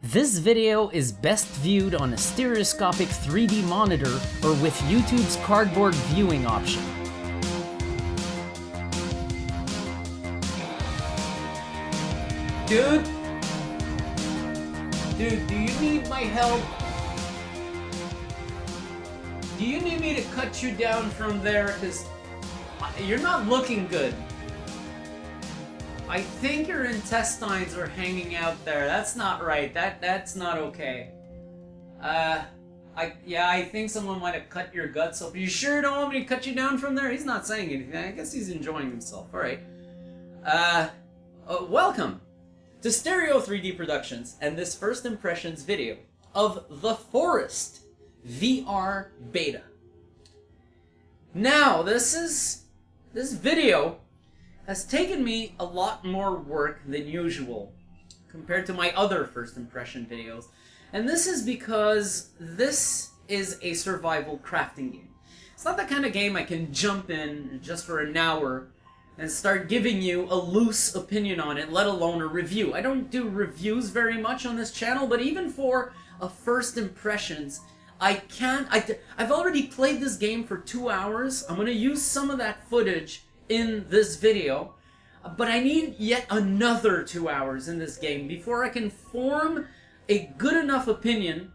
This video is best viewed on a stereoscopic 3D monitor or with YouTube's cardboard viewing option. Dude, do you need my help? Do you need me to cut you down from there? Because you're not looking good. I think your intestines are hanging out there. That's not right. That's not okay. I think someone might have cut your guts open. You sure don't want me to cut you down from there? He's not saying anything. I guess he's enjoying himself. All right. Welcome to Stereo 3D Productions and this first impressions video of The Forest VR Beta. Now, this video has taken me a lot more work than usual compared to my other first impression videos. And this is because this is a survival crafting game. It's not the kind of game I can jump in just for an hour and start giving you a loose opinion on it, let alone a review. I don't do reviews very much on this channel, but even for a first impressions, I've already played this game for 2 hours. I'm going to use some of that footage in this video, but I need yet another 2 hours in this game before I can form a good enough opinion.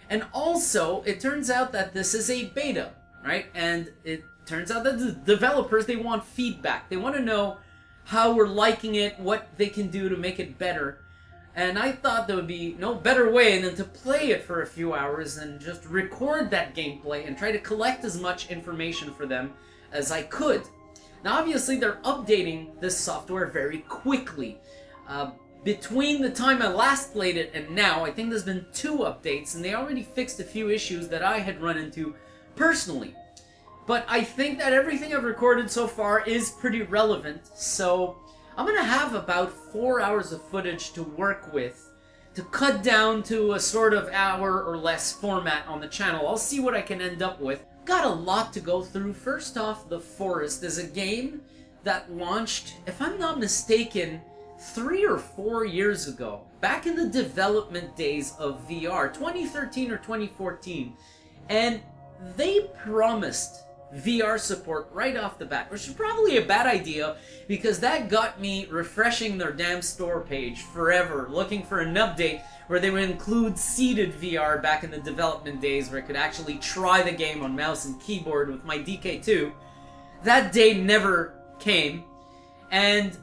And also, it turns out that this is a beta, right? And it turns out that the developers, they want feedback. They want to know how we're liking it, what they can do to make it better. And I thought there would be no better way than to play it for a few hours and just record that gameplay and try to collect as much information for them as I could. Now, obviously, they're updating this software very quickly. Between the time I last played it and now, I think there's been 2 updates, and they already fixed a few issues that I had run into personally. But I think that everything I've recorded so far is pretty relevant, so I'm going to have about 4 hours of footage to work with to cut down to a sort of hour or less format on the channel. I'll see what I can end up with. Got a lot to go through. First off, The Forest is a game that launched, if I'm not mistaken, 3 or 4 years ago, back in the development days of VR, 2013 or 2014, and they promised VR support right off the bat, which is probably a bad idea because that got me refreshing their damn store page forever, looking for an update where they would include seated VR back in the development days where I could actually try the game on mouse and keyboard with my DK2. That day never came, and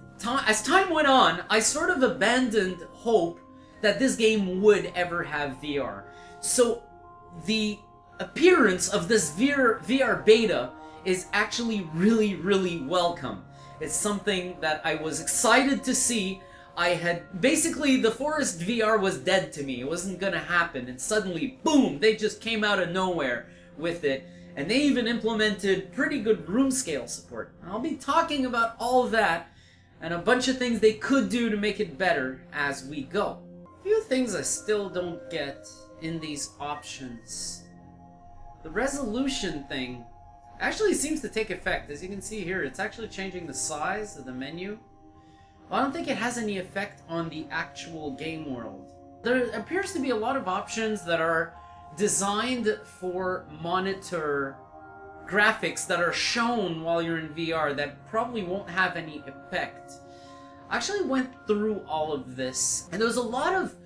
as time went on, I sort of abandoned hope that this game would ever have VR. So the appearance of this VR beta is actually really, really welcome. It's something that I was excited to see. Basically, The Forest VR was dead to me. It wasn't gonna happen, and suddenly, boom, they just came out of nowhere with it, and they even implemented pretty good room scale support. I'll be talking about all of that and a bunch of things they could do to make it better as we go. A few things I still don't get in these options. The resolution thing actually seems to take effect. As you can see here, it's actually changing the size of the menu. Well, I don't think it has any effect on the actual game world. There appears to be a lot of options that are designed for monitor graphics that are shown while you're in VR that probably won't have any effect. I actually went through all of this, and there's a lot of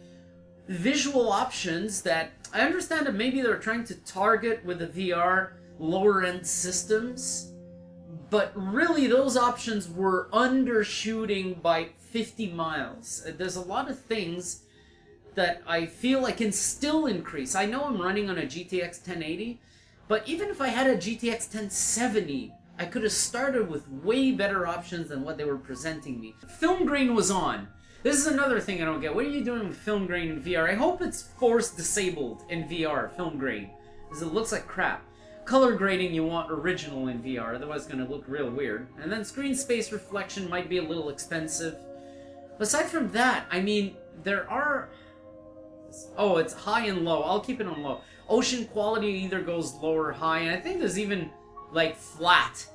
visual options that I understand that maybe they're trying to target with the VR lower-end systems, but really those options were undershooting by 50 miles. There's a lot of things that I feel I can still increase. I know I'm running on a GTX 1080, but even if I had a GTX 1070, I could have started with way better options than what they were presenting me. Film grain was on. This is another thing I don't get. What are you doing with film grain in VR? I hope it's force disabled in VR, film grain, because it looks like crap. Color grading you want original in VR, otherwise it's going to look real weird. And then screen space reflection might be a little expensive. Aside from that, I mean, there are... Oh, it's high and low. I'll keep it on low. Ocean quality either goes low or high, and I think there's even, like, flat.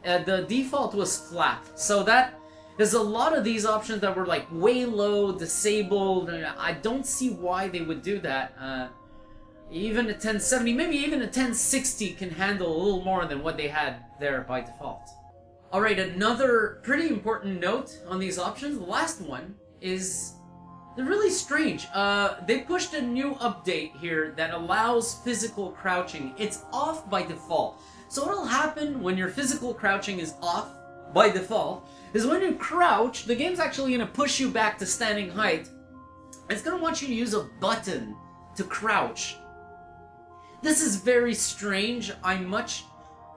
The default was flat, so that There's a lot of these options that were like way low, disabled, and I don't see why they would do that. Even a 1070, maybe even a 1060 can handle a little more than what they had there by default. Alright, another pretty important note on these options, the last one, is they're really strange. They pushed a new update here that allows physical crouching. It's off by default. So what'll happen when your physical crouching is off by default is when you crouch, the game's actually going to push you back to standing height. It's going to want you to use a button to crouch. This is very strange. I much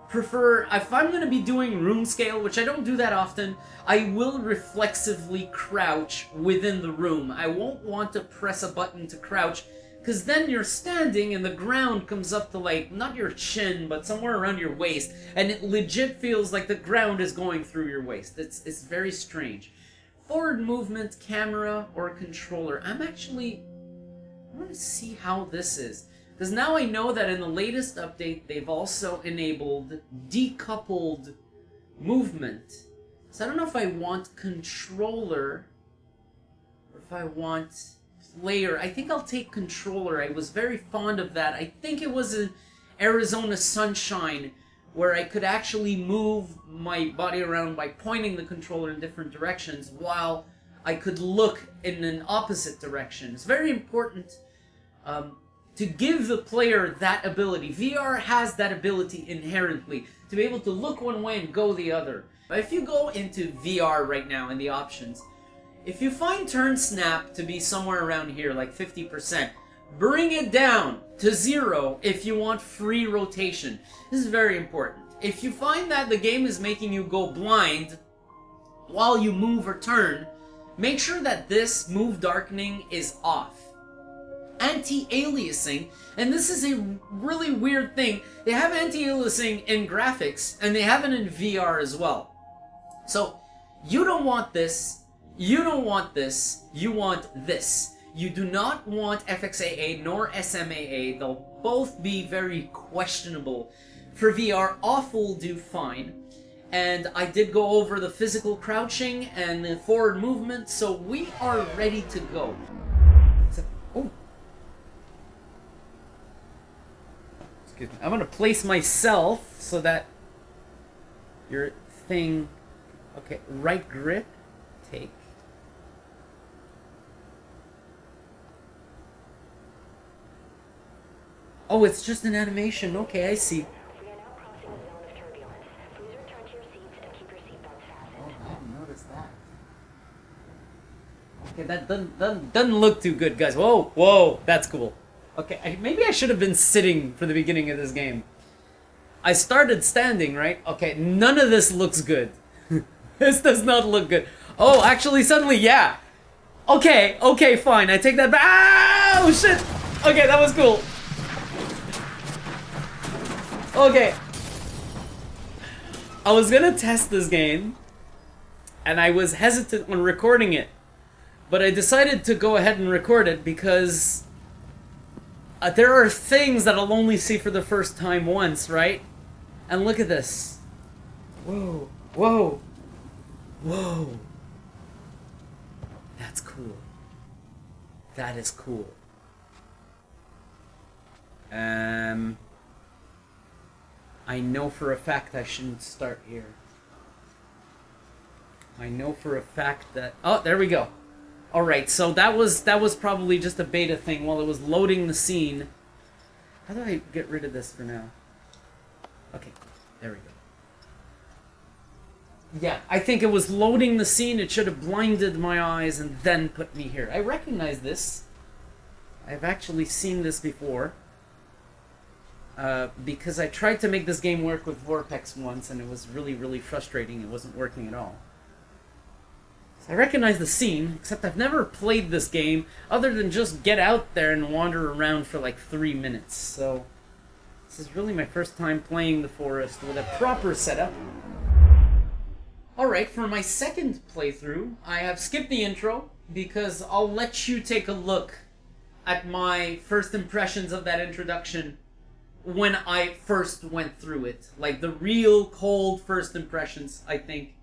prefer, if I'm going to be doing room scale, which I don't do that often, I will reflexively crouch within the room. I won't want to press a button to crouch, because then you're standing and the ground comes up to, like, not your chin, but somewhere around your waist, and it legit feels like the ground is going through your waist. It's very strange. Forward movement, camera, or controller. I want to see how this is. Because now I know that in the latest update, they've also enabled decoupled movement. So I don't know if I want controller or if I want player. I think I'll take controller. I was very fond of that. I think it was in Arizona Sunshine where I could actually move my body around by pointing the controller in different directions while I could look in an opposite direction. It's very important to give the player that ability. VR has that ability inherently, to be able to look one way and go the other. But if you go into VR right now in the options, if you find turn snap to be somewhere around here, like 50%, bring it down to 0 if you want free rotation. This is very important. If you find that the game is making you go blind while you move or turn, make sure that this move darkening is off. Anti-aliasing, and this is a really weird thing. They have anti-aliasing in graphics, and they have it in VR as well. So, you don't want this, you don't want this, you want this. You do not want FXAA nor SMAA. They'll both be very questionable. For VR, off will do fine. And I did go over the physical crouching and the forward movement, so we are ready to go. Oh. Excuse me. I'm going to place myself so that your thing... Okay, right grip, take. Oh, it's just an animation. Okay, I see. We are now crossing a zone of turbulence. Please return to your seats and keep your seatbelts fastened. Oh, I didn't notice that. Okay, that doesn't look too good, guys. Whoa, whoa, that's cool. Okay, maybe I should have been sitting for the beginning of this game. I started standing, right? Okay, none of this looks good. This does not look good. Oh, actually, suddenly, yeah. Okay, okay, fine. I take that back. Oh, shit. Okay, that was cool. Okay. I was gonna test this game, and I was hesitant on recording it. But I decided to go ahead and record it because there are things that I'll only see for the first time once, right? And look at this. Whoa, whoa. Whoa. That's cool. That is cool. I know for a fact I shouldn't start here. I know for a fact that... Oh, there we go. Alright, so that was probably just a beta thing while it was loading the scene. How do I get rid of this for now? Okay, there we go. Yeah, I think it was loading the scene. It should have blinded my eyes and then put me here. I recognize this. I've actually seen this before. Because I tried to make this game work with Vorpex once, and it was really, really frustrating. It wasn't working at all. So I recognize the scene, except I've never played this game other than just get out there and wander around for like 3 minutes. So this is really my first time playing the forest with a proper setup. Alright, for my second playthrough, I have skipped the intro because I'll let you take a look at my first impressions of that introduction when I first went through it. Like the real cold first impressions, I think,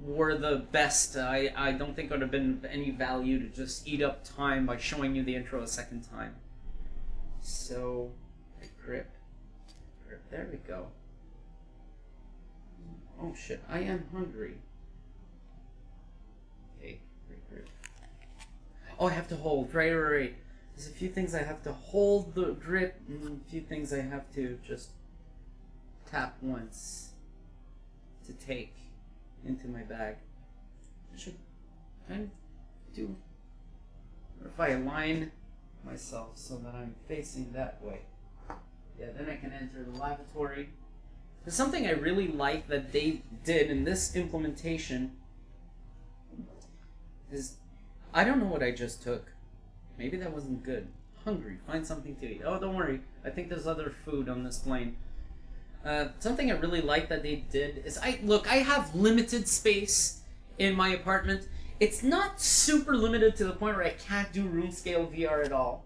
were the best. I don't think it would have been any value to just eat up time by showing you the intro a second time. So, grip. There we go. Oh shit, I am hungry. Okay, grip. Oh, I have to hold. Right. There's a few things I have to hold the grip, and a few things I have to just tap once to take into my bag. I should kind of do. Or if I align myself so that I'm facing that way. Yeah, then I can enter the lavatory. There's something I really like that they did in this implementation is, I don't know what I just took. Maybe that wasn't good. Hungry. Find something to eat. Oh, don't worry. I think there's other food on this plane. Something I really like that they did is, I have limited space in my apartment. It's not super limited to the point where I can't do room scale VR at all.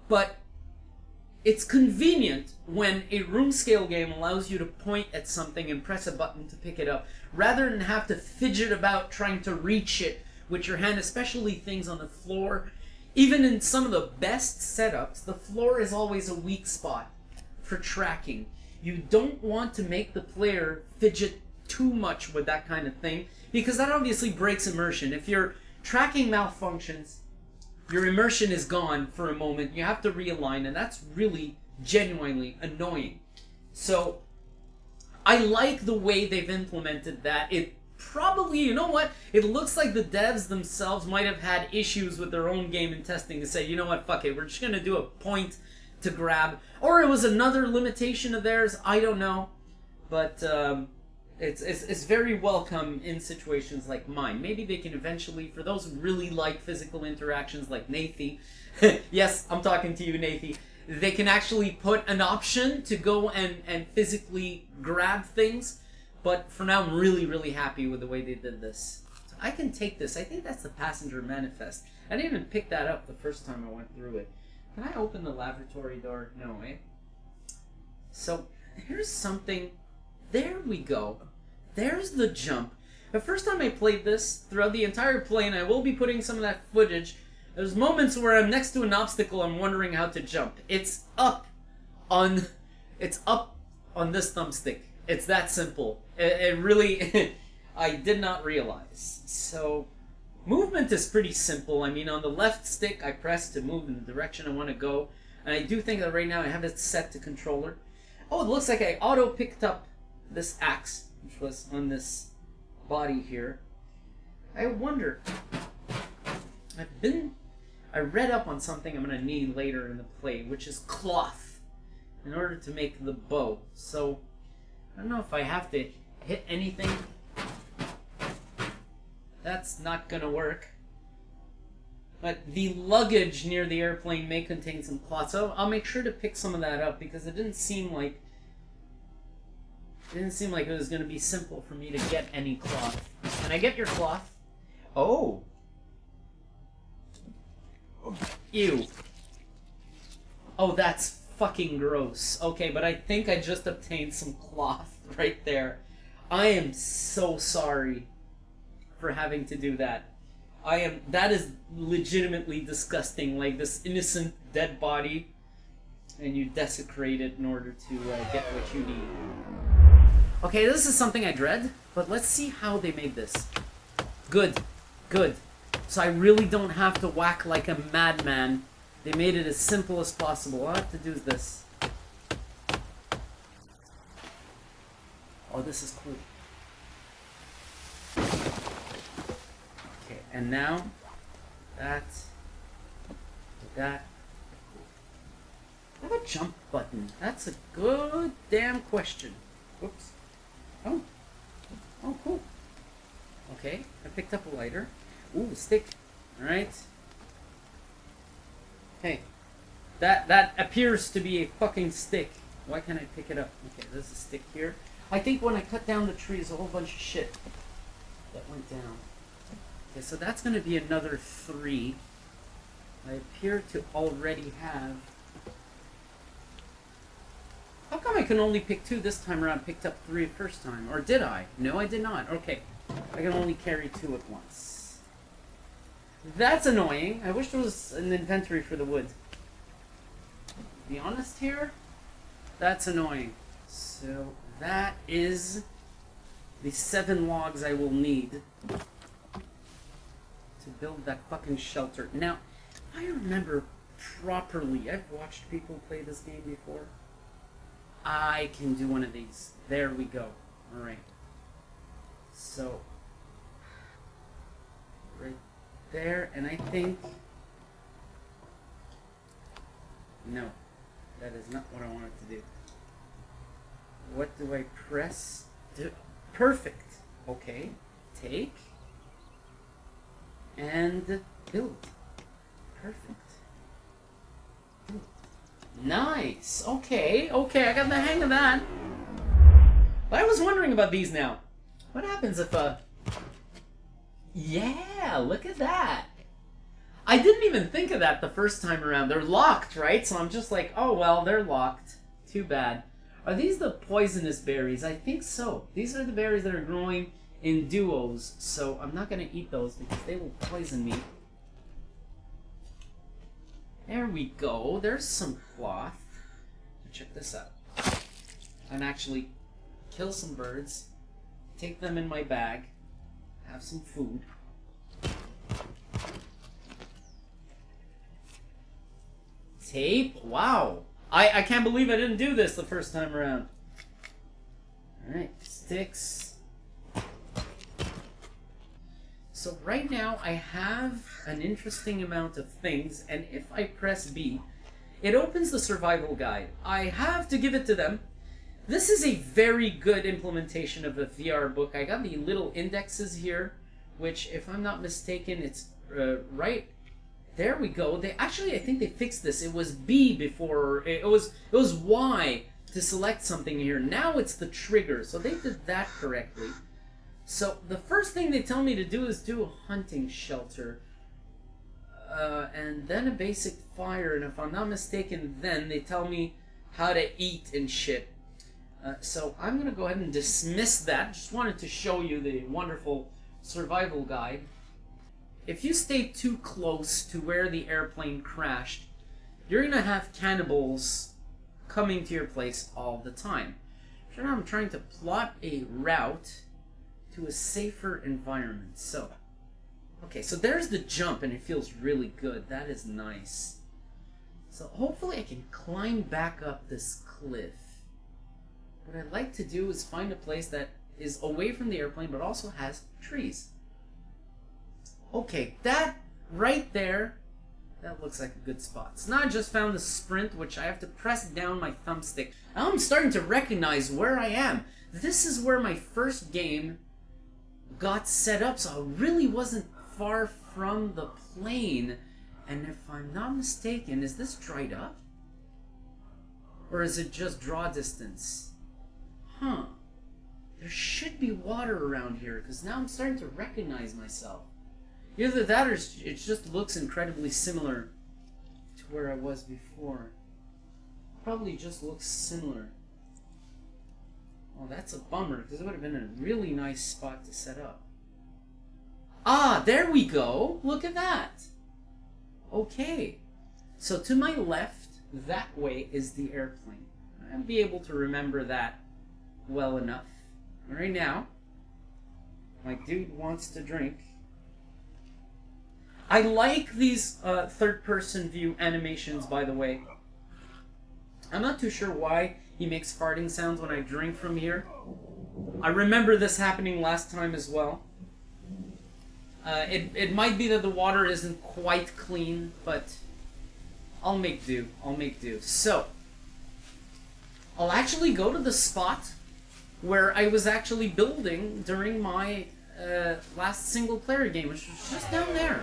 But it's convenient when a room scale game allows you to point at something and press a button to pick it up, rather than have to fidget about trying to reach it with your hand, especially things on the floor. Even in some of the best setups, the floor is always a weak spot for tracking. You don't want to make the player fidget too much with that kind of thing, because that obviously breaks immersion. If your tracking malfunctions, your immersion is gone for a moment. You have to realign, and that's really genuinely annoying. So I like the way they've implemented that. It probably, you know what? It looks like the devs themselves might have had issues with their own game in testing to say, you know what, fuck it, we're just going to do a point to grab. Or it was another limitation of theirs, I don't know. But it's very welcome in situations like mine. Maybe they can eventually, for those who really like physical interactions like Nathy, yes, I'm talking to you, Nathy, they can actually put an option to go and physically grab things. But for now, I'm really, really happy with the way they did this. So I can take this. I think that's the passenger manifest. I didn't even pick that up the first time I went through it. Can I open the lavatory door? No, eh? So, here's something. There we go. There's the jump. The first time I played this, throughout the entire play, and I will be putting some of that footage, there's moments where I'm next to an obstacle, I'm wondering how to jump. It's up on this thumbstick. It's that simple. It really, I did not realize. So, movement is pretty simple. I mean, on the left stick, I press to move in the direction I want to go. And I do think that right now I have it set to controller. Oh, it looks like I auto-picked up this axe, which was on this body here. I wonder, I read up on something I'm going to need later in the play, which is cloth, in order to make the bow. So, I don't know if I have to hit anything. That's not gonna work. But the luggage near the airplane may contain some cloth, so I'll make sure to pick some of that up, because it didn't seem like it was gonna be simple for me to get any cloth. Can I get your cloth? Oh. Ew. Oh, that's fucking gross. Okay, but I think I just obtained some cloth right there. I am so sorry for having to do that. That is legitimately disgusting, like this innocent dead body, and you desecrate it in order to get what you need. Okay, this is something I dread, but let's see how they made this. Good. So I really don't have to whack like a madman. They made it as simple as possible. All I have to do is this. Oh, this is cool. Okay, and now that. I have a jump button. That's a good damn question. Whoops. Oh, cool. Okay, I picked up a lighter. Ooh, stick. Alright. Hey, that appears to be a fucking stick. Why can't I pick it up? Okay, there's a stick here. I think when I cut down the tree, there's a whole bunch of shit that went down. Okay, so that's going to be another 3. I appear to already have... How come I can only pick 2 this time around? Picked up 3 the first time. Or did I? No, I did not. Okay. I can only carry 2 at once. That's annoying. I wish there was an inventory for the wood. To be honest here, that's annoying. So that is the 7 logs I will need to build that fucking shelter. Now, if I remember properly, I've watched people play this game before. I can do one of these. There we go. Alright. So, right there, and I think... No, that is not what I wanted to do. What do I press? Perfect. Okay. Take. And build. Perfect. Build. Nice. Okay. Okay, I got the hang of that. But I was wondering about these now. What happens if Yeah, look at that. I didn't even think of that the first time around. They're locked, right? So I'm just like, oh well, they're locked. Too bad. Are these the poisonous berries? I think so. These are the berries that are growing in duos, so I'm not going to eat those because they will poison me. There we go. There's some cloth. Check this out. And actually kill some birds, take them in my bag, have some food. Tape? Wow. I can't believe I didn't do this the first time around. Alright, sticks. So right now I have an interesting amount of things, and if I press B, it opens the survival guide. I have to give it to them. This is a very good implementation of a VR book. I got the little indexes here, which, if I'm not mistaken, it's right... There we go. They actually, I think they fixed this. It was B before. It was Y to select something here. Now it's the trigger. So they did that correctly. So the first thing they tell me to do is do a hunting shelter, and then a basic fire. And if I'm not mistaken, then they tell me how to eat and shit. So I'm gonna go ahead and dismiss that. Just wanted to show you the wonderful survival guide. If you stay too close to where the airplane crashed, you're going to have cannibals coming to your place all the time. So now I'm trying to plot a route to a safer environment. So, okay, so there's the jump, and it feels really good. That is nice. So hopefully I can climb back up this cliff. What I'd like to do is find a place that is away from the airplane, but also has trees. Okay, that right there, that looks like a good spot. So now I just found the sprint, which I have to press down my thumbstick. Now I'm starting to recognize where I am. This is where my first game got set up, so I really wasn't far from the plane. And if I'm not mistaken, is this dried up? Or is it just draw distance? Huh. There should be water around here, because now I'm starting to recognize myself. Either that or it just looks incredibly similar to where I was before. Probably just looks similar. Oh, that's a bummer, because it would have been a really nice spot to set up. Ah, there we go! Look at that! Okay. So to my left, that way is the airplane. I'll be able to remember that well enough. Right now, my dude wants to drink. I like these third-person view animations, by the way. I'm not too sure why he makes farting sounds when I drink from here. I remember this happening last time as well. It might be that the water isn't quite clean, but I'll make do. I'll make do. So, I'll actually go to the spot where I was actually building during my last single-player game, which was just down there.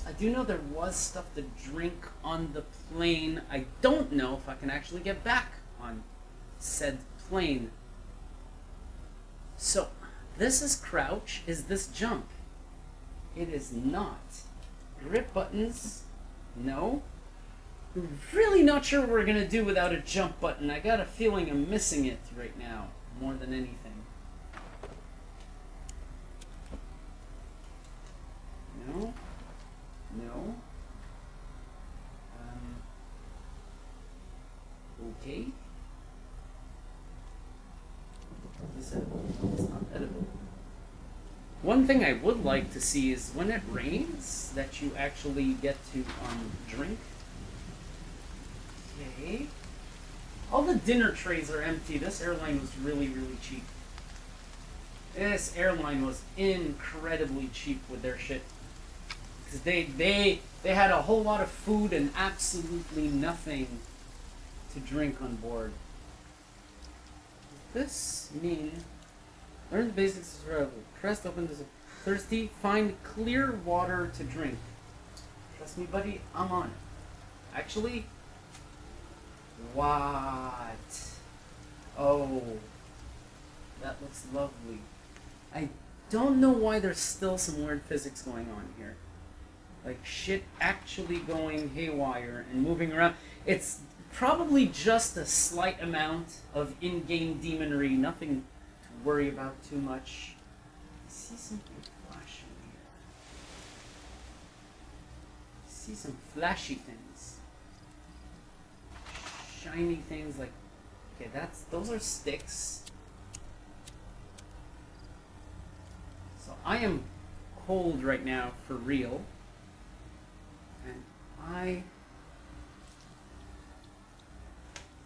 I do know there was stuff to drink on the plane. I don't know if I can actually get back on said plane. So, this is crouch. Is this jump? It is not. Grip buttons? No. I'm really not sure what we're going to do without a jump button. I got a feeling I'm missing it right now, more than anything. No. No. Okay. Is this edible? It's not edible. One thing I would like to see is when it rains, that you actually get to drink. Okay. All the dinner trays are empty. This airline was really, really cheap. This airline was incredibly cheap with their shit. Because they had a whole lot of food and absolutely nothing to drink on board. Does this mean learn the basics of survival? Press open to thirsty, find clear water to drink. Trust me, buddy, I'm on it. Actually, what? Oh, that looks lovely. I don't know why there's still some weird physics going on here. Like shit actually going haywire and moving around. It's probably just a slight amount of in-game demonry, nothing to worry about too much. I see something flashing here. I see some flashy things. Shiny things like... Okay, those are sticks. So I am cold right now for real. And I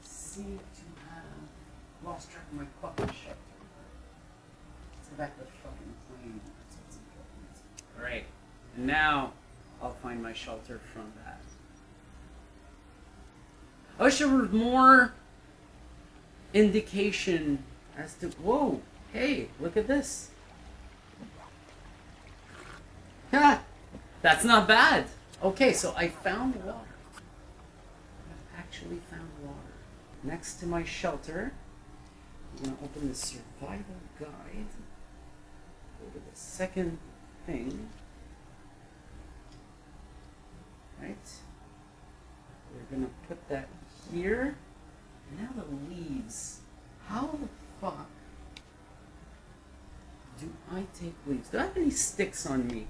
seem to have lost track of my fucking shelter. Let's go back to the fucking plane. That's what's important. Alright. And now I'll find my shelter from that. I wish there was more indication as to... Whoa! Hey, look at this. Ha! That's not bad! Okay, so I found water. I actually found water. Next to my shelter, I'm going to open the survival guide. Go to the second thing. Right? We're going to put that here. Now the leaves. How the fuck do I take leaves? Do I have any sticks on me?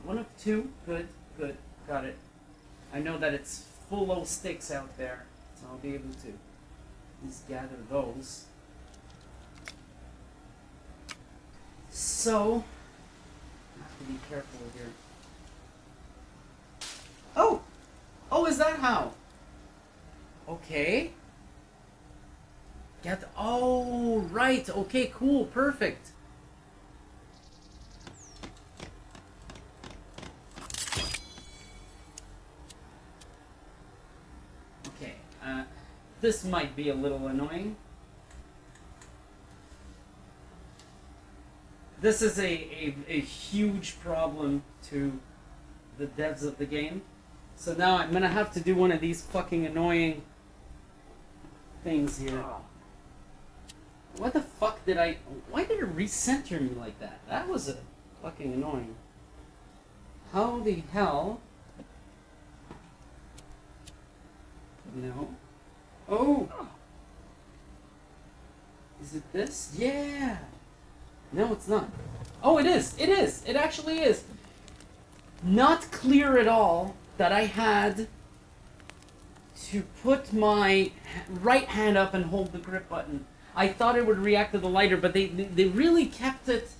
One of two. Good, good. Got it. I know that it's full of sticks out there, so I'll be able to at least gather those. So, I have to be careful here. Oh! Oh, is that how? Okay. Oh, right. Okay, cool. Perfect. Okay. This might be a little annoying. This is a huge problem to the devs of the game. So now I'm gonna have to do one of these fucking annoying things here. What the fuck did I... Why did it recenter me like that? That was a fucking annoying. How the hell... No. Oh! Is it this? Yeah! No, it's not. Oh, it is! It is! It actually is! Not clear at all that I had to put my right hand up and hold the grip button. I thought it would react to the lighter, but they really kept it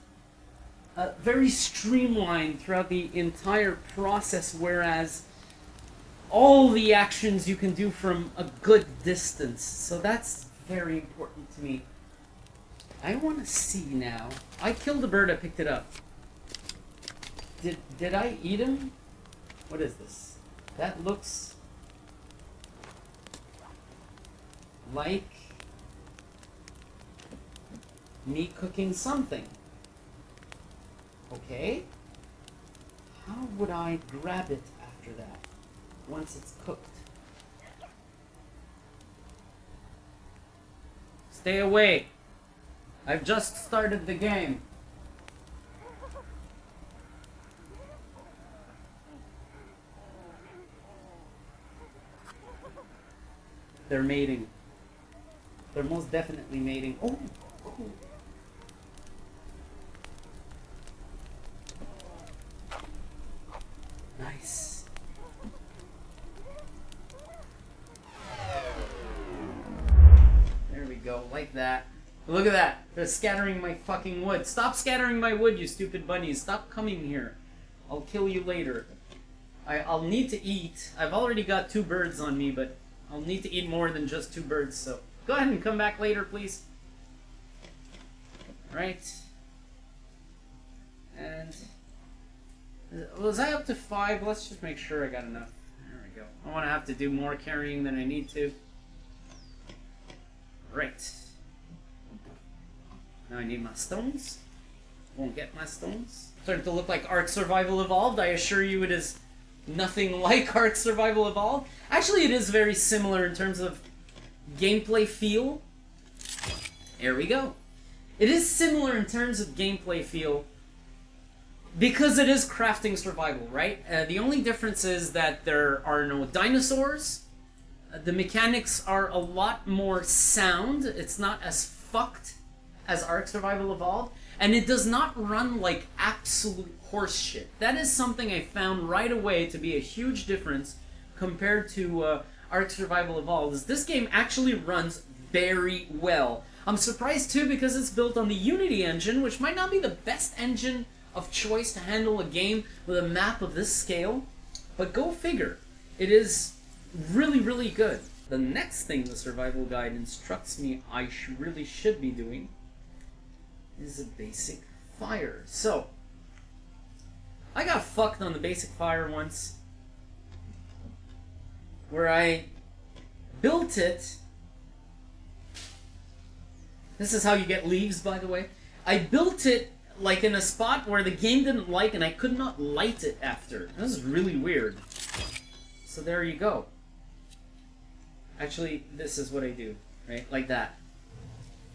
very streamlined throughout the entire process, whereas all the actions you can do from a good distance. So that's very important to me. I want to see now. I killed a bird, I picked it up. Did I eat him? What is this? That looks like me cooking something. Okay. How would I grab it after that? Once it's cooked. Stay away. I've just started the game. They're mating. They're most definitely mating. Oh, cool. Nice. There we go, like that. Look at that. They're scattering my fucking wood. Stop scattering my wood, you stupid bunnies. Stop coming here. I'll kill you later. I'll need to eat. I've already got 2 birds on me, but I'll need to eat more than just 2 birds, so go ahead and come back later, please. Right. And was I up to 5? Let's just make sure I got enough. There we go. I want to have to do more carrying than I need to. Right. Now I need my stones. Won't get my stones. Starting to look like Ark Survival Evolved. I assure you it is nothing like Ark Survival Evolved. Actually, it is very similar in terms of gameplay feel. There we go. It is similar in terms of gameplay feel because it is crafting survival, right? The only difference is that there are no dinosaurs. The mechanics are a lot more sound. It's not as fucked as Ark Survival Evolved. And it does not run like absolute horse shit. That is something I found right away to be a huge difference compared to Ark Survival Evolved. Is this game actually runs very well. I'm surprised too because it's built on the Unity engine, which might not be the best engine of choice to handle a game with a map of this scale. But go figure. It is really, really good. The next thing the survival guide instructs me I really should be doing is a basic fire. So, I got fucked on the basic fire once, where I built it. This is how you get leaves, by the way. I built it like in a spot where the game didn't like, and I could not light it after. This is really weird. So there you go. Actually, this is what I do, right? Like that.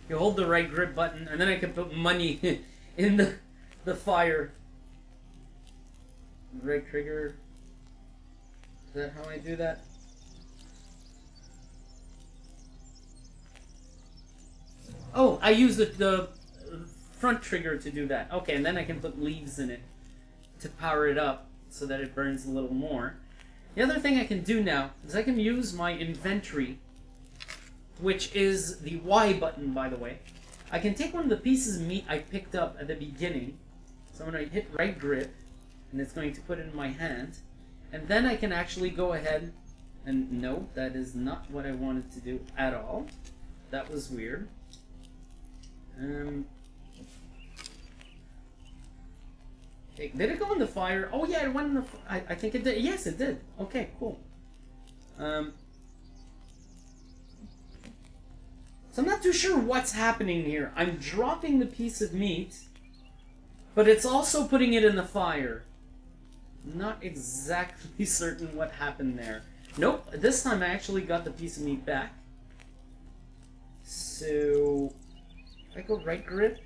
You hold the right grip button, and then I can put money in the fire. Right trigger. Is that how I do that? Oh, I use the front trigger to do that. Okay, and then I can put leaves in it to power it up so that it burns a little more. The other thing I can do now is I can use my inventory, which is the Y button, by the way. I can take one of the pieces of meat I picked up at the beginning. So I'm going to hit right grip, and it's going to put it in my hand. And then I can actually go ahead and... No, that is not what I wanted to do at all. That was weird. Okay, did it go in the fire? Oh yeah, it went in the... I think it did. Yes, it did. Okay, cool. So I'm not too sure what's happening here. I'm dropping the piece of meat, but it's also putting it in the fire. Not exactly certain what happened there. Nope, this time I actually got the piece of meat back. So, if I go right grip,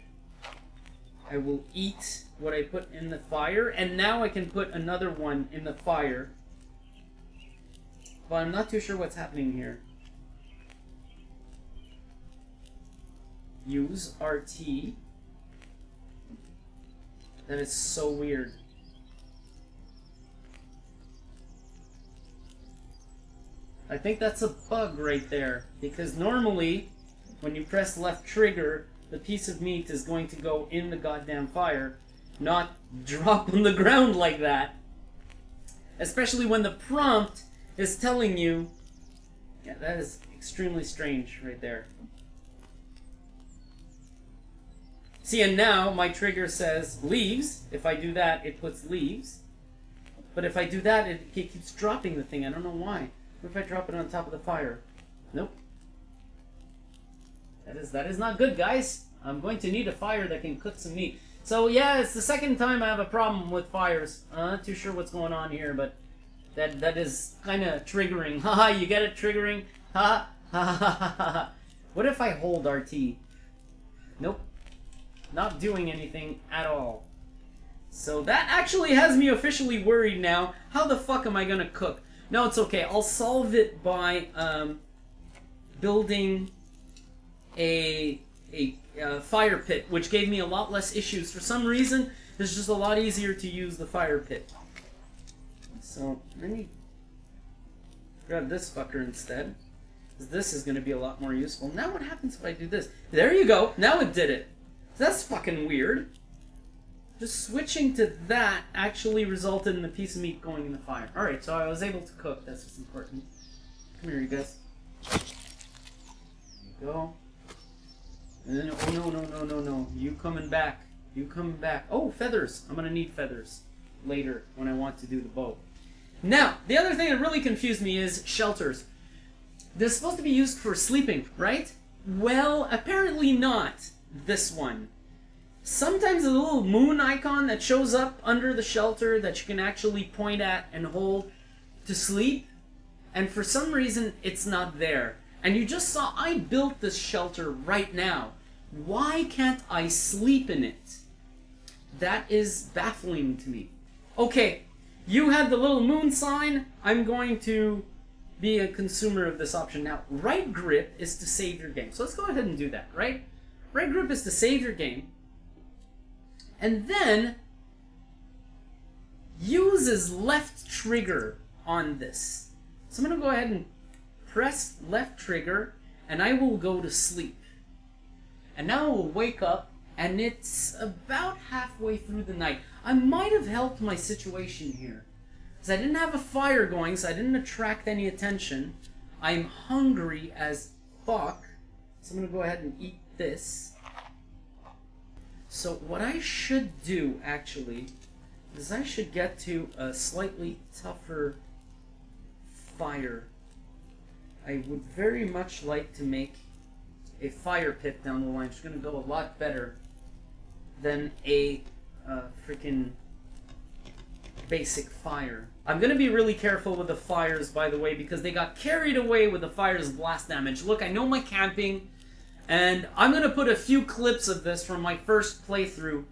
I will eat what I put in the fire, and now I can put another one in the fire. But I'm not too sure what's happening here. Use RT. That is so weird. I think that's a bug right there, because normally when you press left trigger, the piece of meat is going to go in the goddamn fire, not drop on the ground like that. Especially when the prompt is telling you... Yeah, that is extremely strange right there. See, and now my trigger says leaves. If I do that, it puts leaves. But if I do that, it keeps dropping the thing. I don't know why. What if I drop it on top of the fire? Nope. That is not good, guys. I'm going to need a fire that can cook some meat. So yeah, it's the second time I have a problem with fires. I'm not too sure what's going on here, but that is kind of triggering. Haha, you get it? Triggering? Ha ha ha ha ha. What if I hold RT? Nope. Not doing anything at all. So that actually has me officially worried now. How the fuck am I gonna cook? No, it's okay. I'll solve it by building a fire pit, which gave me a lot less issues. For some reason, it's just a lot easier to use the fire pit. So, let me grab this fucker instead. Because this is going to be a lot more useful. Now what happens if I do this? There you go! Now it did it! That's fucking weird. Just switching to that actually resulted in a piece of meat going in the fire. Alright, so I was able to cook. That's what's important. Come here, you guys. There you go. And then, oh no. You coming back. You coming back. Oh, feathers. I'm going to need feathers later when I want to do the bow. Now, the other thing that really confused me is shelters. They're supposed to be used for sleeping, right? Well, apparently not this one. Sometimes a little moon icon that shows up under the shelter that you can actually point at and hold to sleep, and for some reason it's not there. And you just saw I built this shelter right now. Why can't I sleep in it? That is baffling to me. Okay, you had the little moon sign. I'm going to be a consumer of this option. Now, right grip is to save your game. So let's go ahead and do that, right? Right grip is to save your game. And then uses left trigger on this. So I'm going to go ahead and press left trigger, and I will go to sleep. And now I will wake up, and it's about halfway through the night. I might have helped my situation here, because I didn't have a fire going, so I didn't attract any attention. I'm hungry as fuck, so I'm going to go ahead and eat this. So what I should do, actually, is I should get to a slightly tougher fire. I would very much like to make a fire pit down the line. It's going to go a lot better than a freaking basic fire. I'm going to be really careful with the fires, by the way, because they got carried away with the fire's blast damage. Look, I know my camping, and I'm going to put a few clips of this from my first playthrough,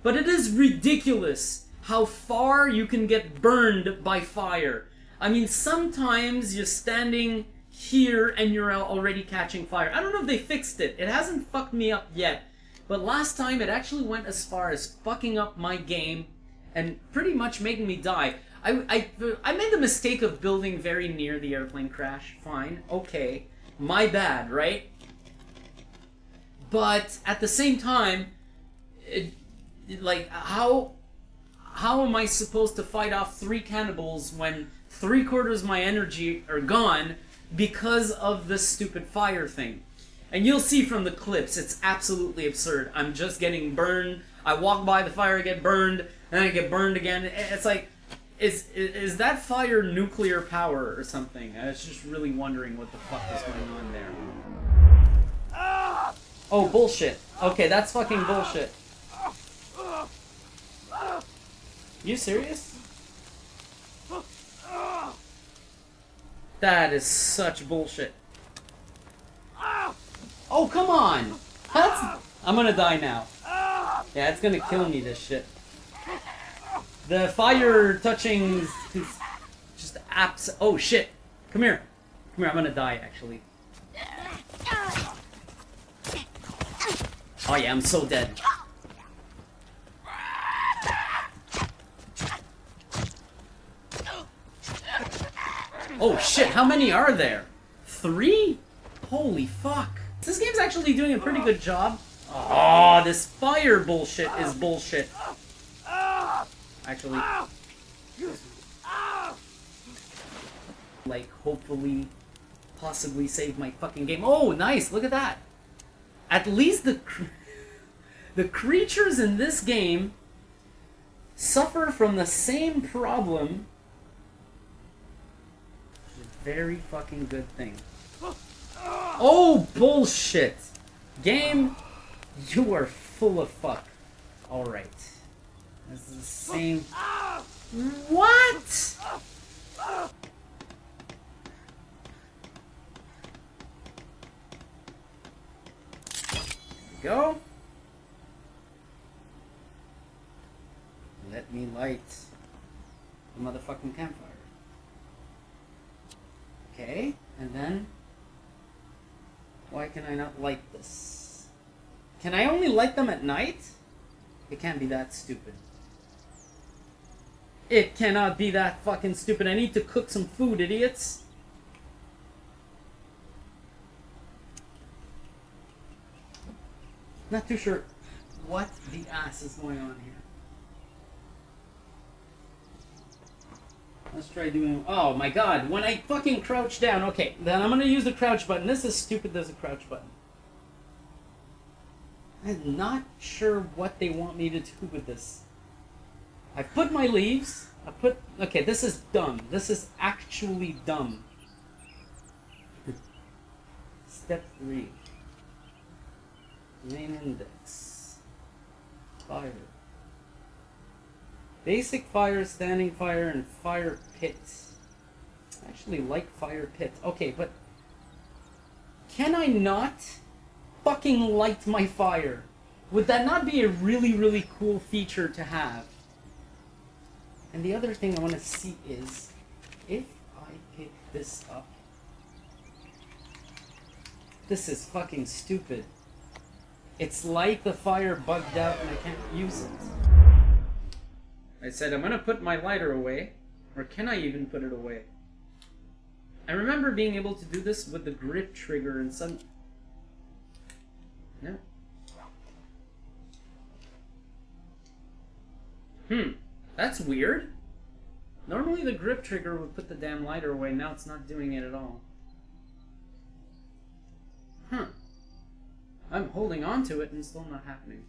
but it is ridiculous how far you can get burned by fire. I mean, sometimes you're standing here and you're already catching fire. I don't know if they fixed it. It hasn't fucked me up yet. But last time it actually went as far as fucking up my game and pretty much making me die. I made the mistake of building very near the airplane crash. Fine. Okay. My bad, right? But at the same time, how am I supposed to fight off 3 cannibals when 3/4 of my energy are gone because of this stupid fire thing? And you'll see from the clips, it's absolutely absurd. I'm just getting burned. I walk by the fire, I get burned, and then I get burned again. It's like, is that fire nuclear power or something? I was just really wondering what the fuck was going on there. Oh, bullshit. Okay, that's fucking bullshit. You serious? That is such bullshit. Oh, come on! I'm gonna die now. Yeah, it's gonna kill me, this shit. The fire touching is just oh shit. Come here. Come here, I'm gonna die, actually. Oh yeah, I'm so dead. Oh shit, how many are there? 3? Holy fuck. This game's actually doing a pretty good job. Oh, this fire bullshit is bullshit. Actually, like, hopefully, possibly save my fucking game. Oh, nice, look at that. At least the creatures in this game suffer from the same problem. Which is a very fucking good thing. Oh, bullshit! Game, you are full of fuck. Alright. This is the same... What?! There we go. Let me light the motherfucking campfire. Okay, and then... Why can I not light this? Can I only light them at night? It can't be that stupid. It cannot be that fucking stupid. I need to cook some food, idiots. Not too sure what the ass is going on here. Let's try doing... Oh my god, when I fucking crouch down... Okay, then I'm gonna use the crouch button. This is stupid, there's a crouch button. I'm not sure what they want me to do with this. I put my leaves. I put... Okay, this is dumb. This is actually dumb. Step 3. Main index. Fire. Basic fire, standing fire, and fire pit. I actually like fire pit. Okay, but... Can I not fucking light my fire? Would that not be a really, really cool feature to have? And the other thing I want to see is, if I pick this up... This is fucking stupid. It's like the fire bugged out and I can't use it. I said I'm going to put my lighter away. Or can I even put it away? I remember being able to do this with the grip trigger and some... No. That's weird. Normally the grip trigger would put the damn lighter away. Now it's not doing it at all. I'm holding on to it and it's still not happening.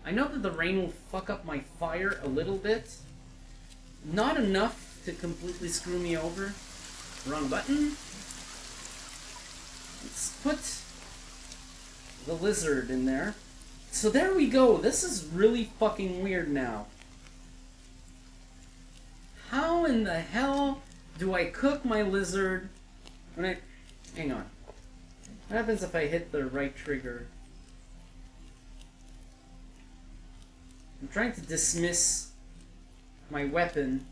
I know that the rain will fuck up my fire a little bit. Not enough to completely screw me over. Wrong button. Let's put the lizard in there. So there we go. This is really fucking weird now. How in the hell do I cook my lizard when I... Hang on. What happens if I hit the right trigger? I'm trying to dismiss my weapon,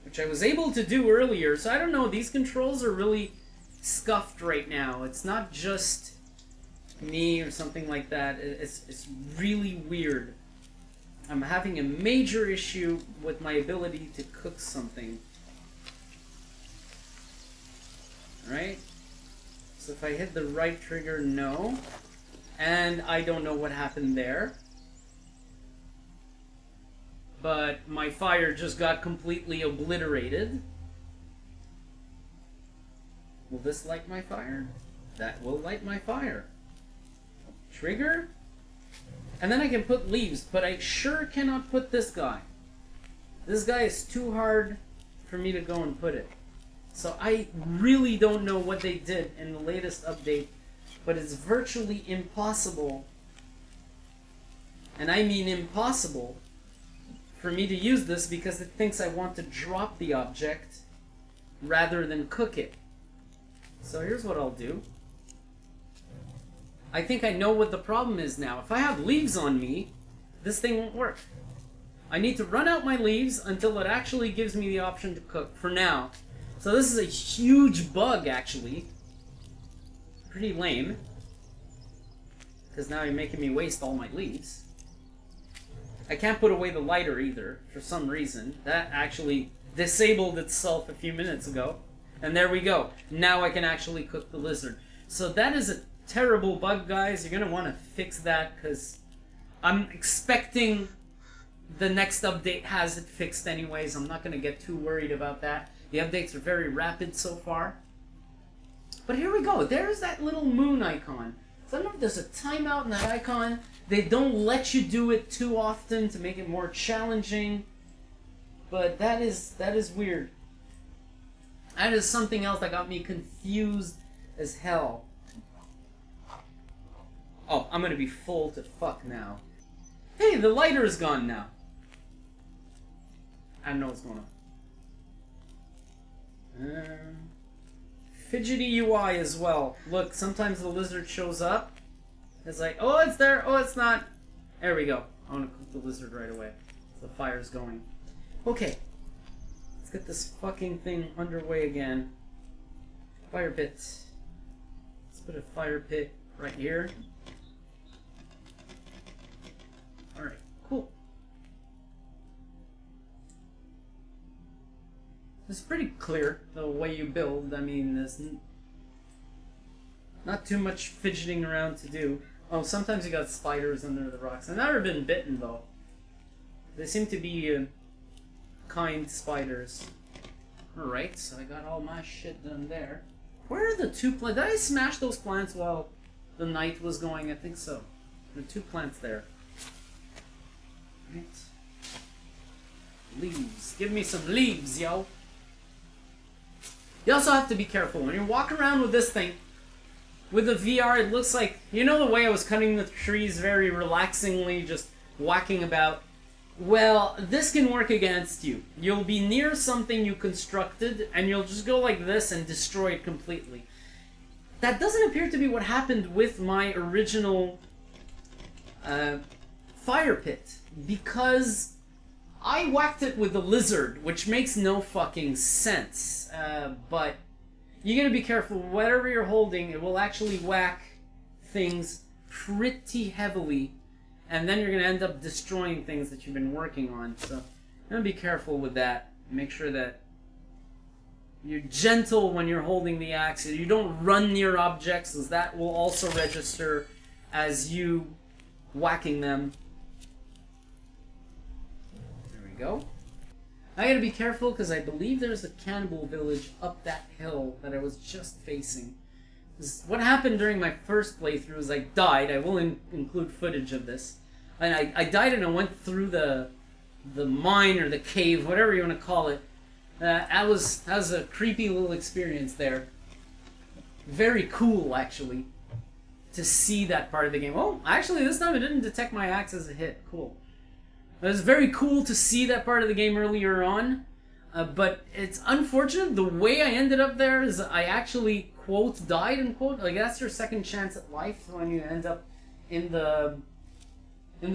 which I was able to do earlier, so I don't know, these controls are really scuffed right now. It's not just me or something like that. It's really weird. I'm having a major issue with my ability to cook something. Right? So if I hit the right trigger, no. And I don't know what happened there. But my fire just got completely obliterated. Will this light my fire? That will light my fire. Trigger? And then I can put leaves, but I sure cannot put this guy. This guy is too hard for me to go and put it. So I really don't know what they did in the latest update, but it's virtually impossible, and I mean impossible, for me to use this because it thinks I want to drop the object rather than cook it. So here's what I'll do. I think I know what the problem is now. If I have leaves on me, this thing won't work. I need to run out my leaves until it actually gives me the option to cook, for now. So this is a huge bug, actually. Pretty lame. Because now you're making me waste all my leaves. I can't put away the lighter either, for some reason. That actually disabled itself a few minutes ago. And there we go. Now I can actually cook the lizard. So that is a terrible bug, guys. You're going to want to fix that, because I'm expecting the next update has it fixed anyways. I'm not going to get too worried about that. The updates are very rapid so far. But here we go. There's that little moon icon. So I don't know if there's a timeout in that icon. They don't let you do it too often to make it more challenging. But that is weird. That is something else that got me confused as hell. Oh, I'm gonna be full to fuck now. Hey, the lighter is gone now. I don't know what's going on. Fidgety UI as well. Look, sometimes the lizard shows up. It's like, oh, it's there. Oh, it's not. There we go. I want to cook the lizard right away. The fire's going. Okay. Let's get this fucking thing underway again. Fire pit. Let's put a fire pit right here. Alright, cool. It's pretty clear the way you build. I mean, there's not too much fidgeting around to do. Oh, sometimes you got spiders under the rocks. I've never been bitten though. They seem to be kind spiders. Alright, so I got all my shit done there. Where are the 2 plants? Did I smash those plants while the night was going? I think so. There are 2 plants there. Right. Leaves. Give me some leaves, yo. You also have to be careful. When you walk around with this thing, with the VR, it looks like... You know the way I was cutting the trees very relaxingly, just whacking about? Well, this can work against you. You'll be near something you constructed, and you'll just go like this and destroy it completely. That doesn't appear to be what happened with my original fire pit, because I whacked it with the lizard, which makes no fucking sense. But you gotta be careful. Whatever you're holding, it will actually whack things pretty heavily. And then you're going to end up destroying things that you've been working on. So, I'm going to be careful with that. Make sure that you're gentle when you're holding the axe. You don't run near objects, as that will also register as you whacking them. There we go. I got to be careful because I believe there's a cannibal village up that hill that I was just facing. What happened during my first playthrough is I died. I will include footage of this. And I died and I went through the mine or the cave, whatever you want to call it. That was a creepy little experience there. Very cool, actually, to see that part of the game. Oh, actually, this time it didn't detect my axe as a hit. Cool. It was very cool to see that part of the game earlier on. But it's unfortunate. The way I ended up there is I actually, quote, died, unquote. Like, that's your second chance at life when you end up in the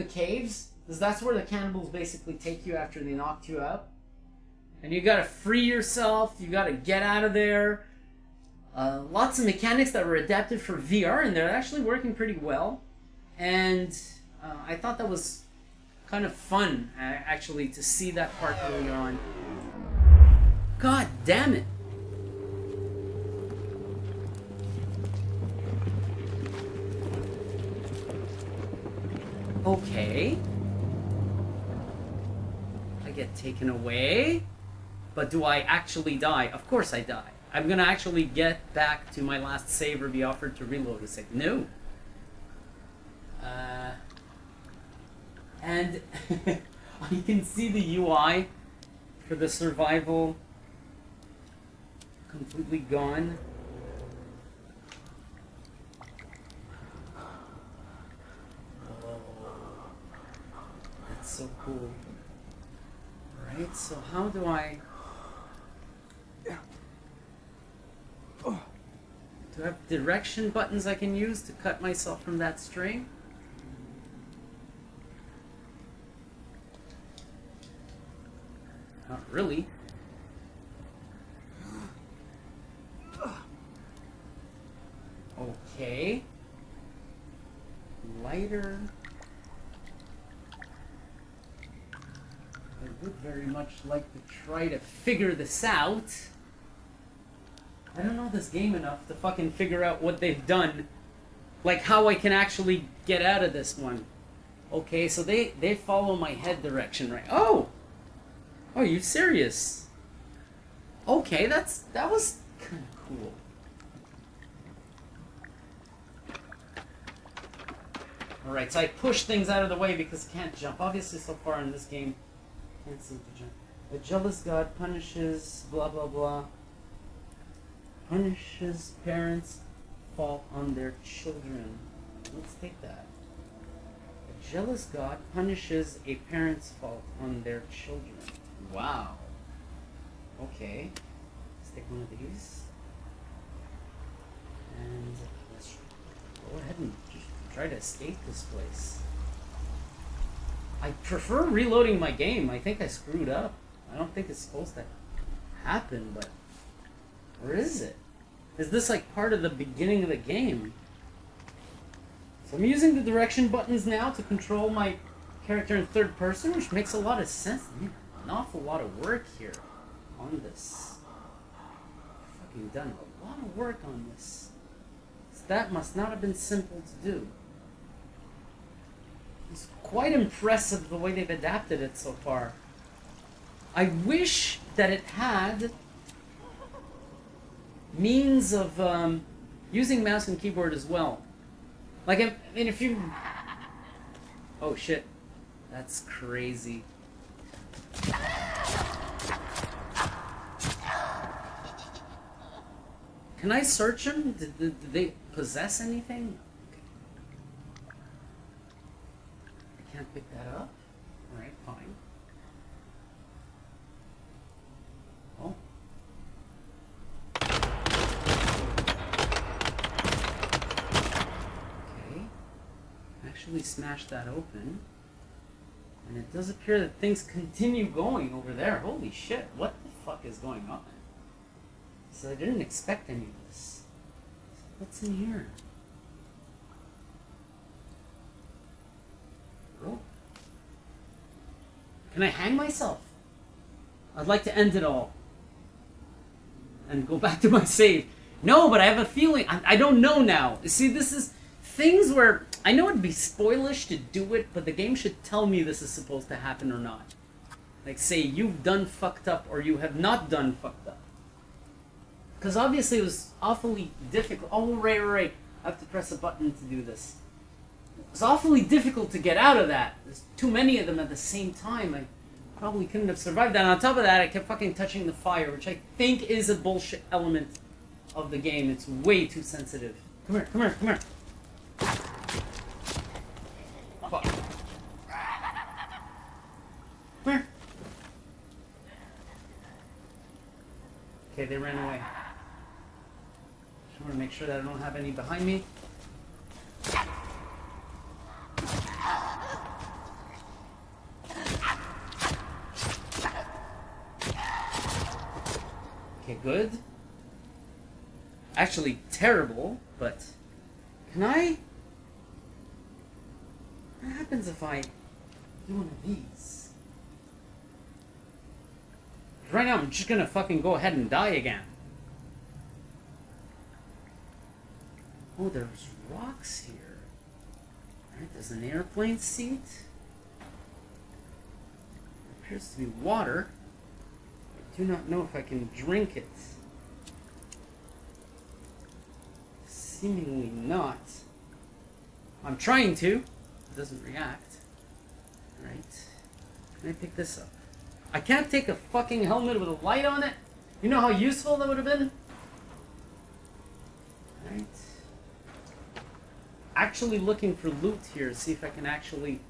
caves. Because that's where the cannibals basically take you after they knocked you out. And you gotta free yourself. You gotta get out of there. Lots of mechanics that were adapted for VR, and they're actually working pretty well. And I thought that was kind of fun, actually, to see that part earlier on. God damn it. Okay. I get taken away. But do I actually die? Of course I die. I'm gonna actually get back to my last save or be offered to reload a save. No. And you can see the UI for the survival completely gone. Oh, that's so cool. Right, so how do I... Do I have direction buttons I can use to cut myself from that string? Not really. Okay. Lighter. I would very much like to try to figure this out. I don't know this game enough to fucking figure out what they've done. Like how I can actually get out of this one. Okay, so they follow my head direction, right? Oh! Oh, you serious? Okay, that was kind of cool. Alright, so I push things out of the way because I can't jump. Obviously, so far in this game, can't seem to jump. A jealous god punishes blah blah blah. Punishes parents' fault on their children. Let's take that. A jealous god punishes a parent's fault on their children. Wow. Okay. Let's take one of these. And let's go ahead and just try to escape this place. I prefer reloading my game. I think I screwed up. I don't think it's supposed to happen, but... Where is it? Is this like part of the beginning of the game? So I'm using the direction buttons now to control my character in third person, which makes a lot of sense. Man, an awful lot of work here. on this. I've fucking done a lot of work on this. That must not have been simple to do. It's quite impressive the way they've adapted it so far. I wish that it had means of using mouse and keyboard as well. Like, I mean, if you... Oh shit. That's crazy. Can I search them? Did they possess anything? Okay. I can't pick that up? Alright, fine. Oh. Okay. Actually smashed that open. And it does appear that things continue going over there. Holy shit, what the fuck is going on? So I didn't expect any of this. What's in here? Oh. Can I hang myself? I'd like to end it all. And go back to my save. No, but I have a feeling. I don't know now. See, this is things where I know it'd be spoilish to do it, but the game should tell me this is supposed to happen or not. Like, say, you've done fucked up or you have not done fucked up. Because obviously it was awfully difficult. Oh, right. I have to press a button to do this. It was awfully difficult to get out of that. There's too many of them at the same time. I probably couldn't have survived that. And on top of that, I kept fucking touching the fire, which I think is a bullshit element of the game. It's way too sensitive. Come here. Fuck. Come here. Okay, they ran away. I want to make sure that I don't have any behind me. Okay, good. Actually, terrible, but... Can I... What happens if I do one of these? Right now, I'm just gonna fucking go ahead and die again. Oh, there's rocks here. Alright, there's an airplane seat. There appears to be water. I do not know if I can drink it. Seemingly not. I'm trying to. It doesn't react. Alright. Can I pick this up? I can't take a fucking helmet with a light on it? You know how useful that would have been? Alright. Actually looking for loot here, see if I can actually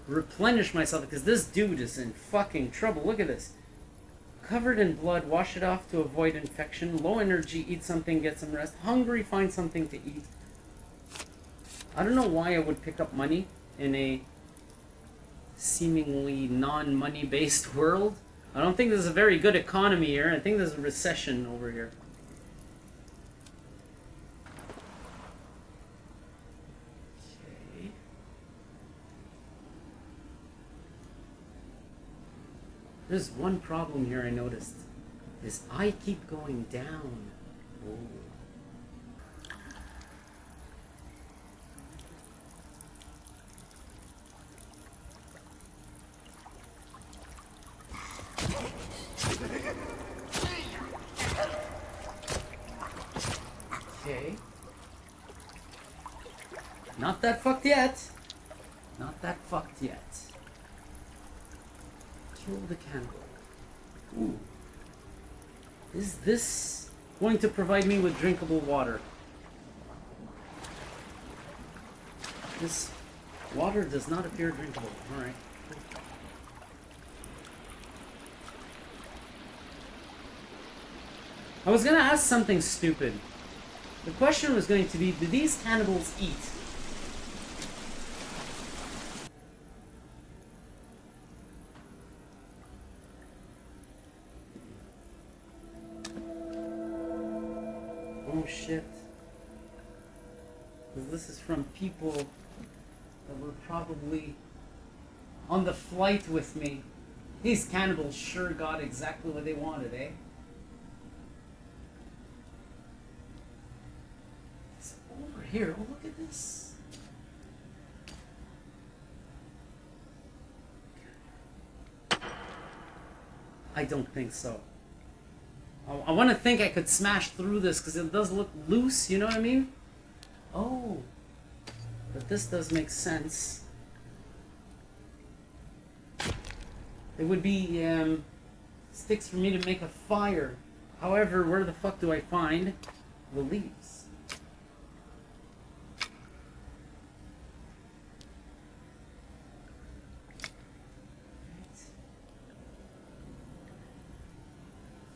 replenish myself, because this dude is in fucking trouble. Look at this. Covered in blood, wash it off to avoid infection. Low energy, eat something, get some rest. Hungry, find something to eat. I don't know why I would pick up money in a seemingly non-money based world. I don't think there's a very good economy here. I think there's a recession over here. There's one problem here I noticed, is I keep going down. Oh. Okay. Not that fucked yet. Not that fucked yet. Kill the cannibal. Ooh. Is this going to provide me with drinkable water? This water does not appear drinkable. Alright. I was gonna ask something stupid. The question was going to be, do these cannibals eat? Oh shit. Because this is from people that were probably on the flight with me These cannibals sure got exactly what they wanted, eh? So over here, oh look at this. I don't think so. I want to think I could smash through this because it does look loose, you know what I mean? Oh. But this does make sense. It would be sticks for me to make a fire. However, where the fuck do I find the leaves?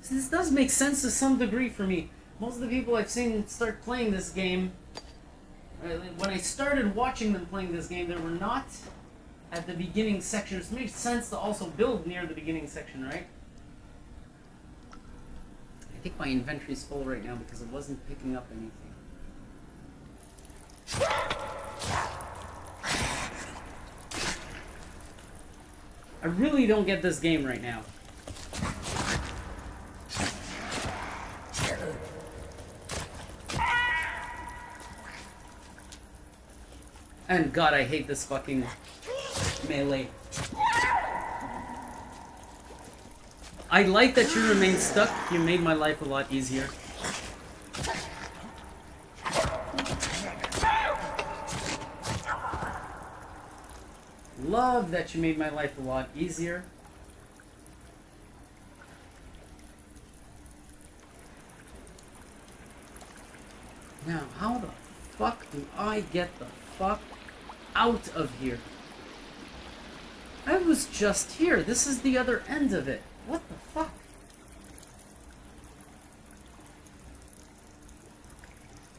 So this does make sense to some degree for me. Most of the people I've seen start playing this game, when I started watching them playing this game, they were not at the beginning section. It makes sense to also build near the beginning section, right? I think my inventory is full right now because it wasn't picking up anything. I really don't get this game right now. And God, I hate this fucking melee. I like that you remain stuck. You made my life a lot easier. Love that you made my life a lot easier. Now, how the fuck do I get the fuck out of here? I was just here. This is the other end of it. What the fuck?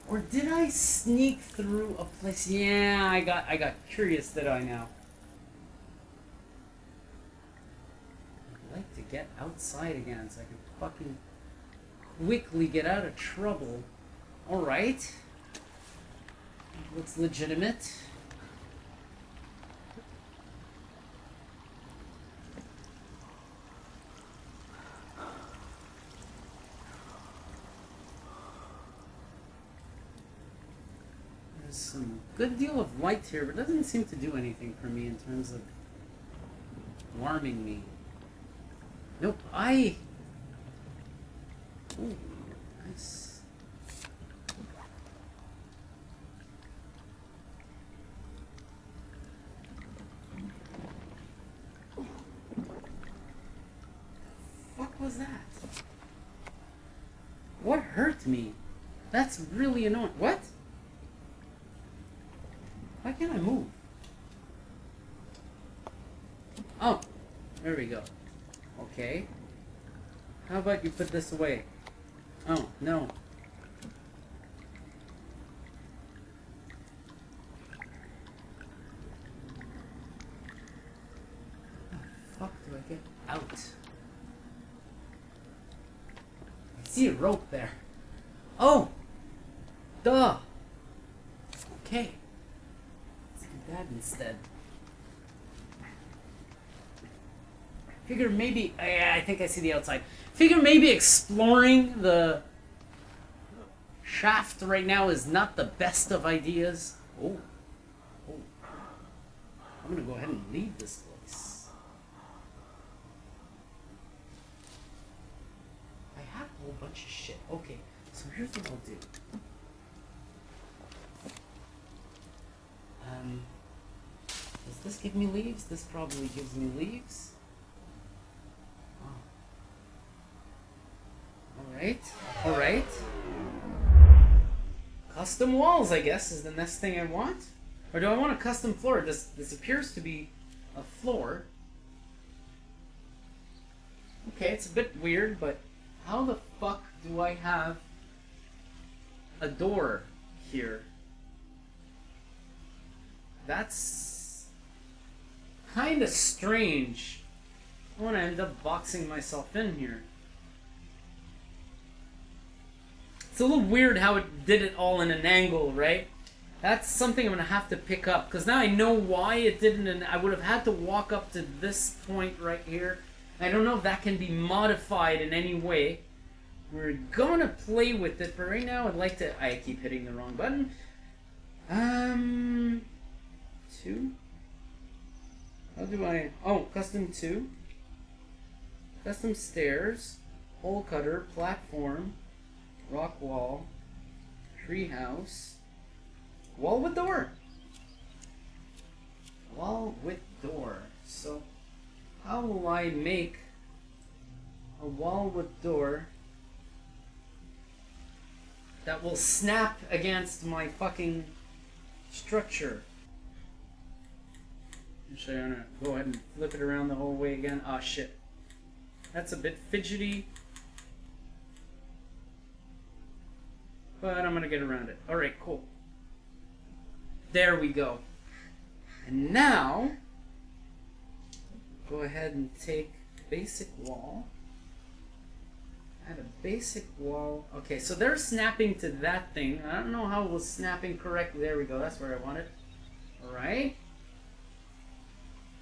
Or did I sneak through a place? Yeah, I got curious, did I now? I'd like to get outside again so I can fucking quickly get out of trouble. Alright. Looks legitimate. There's some good deal of light here, but it doesn't seem to do anything for me in terms of warming me. Nope, Ooh, nice. What was that? What hurt me? That's really annoying. What? Why can't I move? Oh, there we go. Okay. How about you put this away? Oh, no. How the fuck do I get out? I see a rope there. Oh! Duh! Okay. Let's do that instead. Figure maybe... I think I see the outside. Figure maybe exploring the shaft right now is not the best of ideas. Oh. Oh. I'm gonna go ahead and leave this place. I have a whole bunch of shit. Okay, so here's what I'll do. Does this give me leaves? This probably gives me leaves. Alright. Custom walls, I guess, is the next thing I want. Or do I want a custom floor? This appears to be a floor. Okay, it's a bit weird, but how the fuck do I have a door here? That's kind of strange. I want to end up boxing myself in here. It's a little weird how it did it all in an angle, right? That's something I'm going to have to pick up, because now I know why it didn't, and I would have had to walk up to this point right here I don't know if that can be modified in any way. We're gonna play with it, but right now I'd like to... I keep hitting the wrong button. 2? How do I... Oh, custom 2. Custom stairs. Hole cutter. Platform. Rock wall. Treehouse. Wall with door. Wall with door. So, how will I make a wall with door that will snap against my fucking structure? Actually, I'm gonna go ahead and flip it around the whole way again. Ah, shit. That's a bit fidgety. But I'm gonna get around it. Alright, cool. There we go. And now, go ahead and take basic wall. Add a basic wall. Okay, so they're snapping to that thing. I don't know how it was snapping correctly. There we go. That's where I want it. Alright.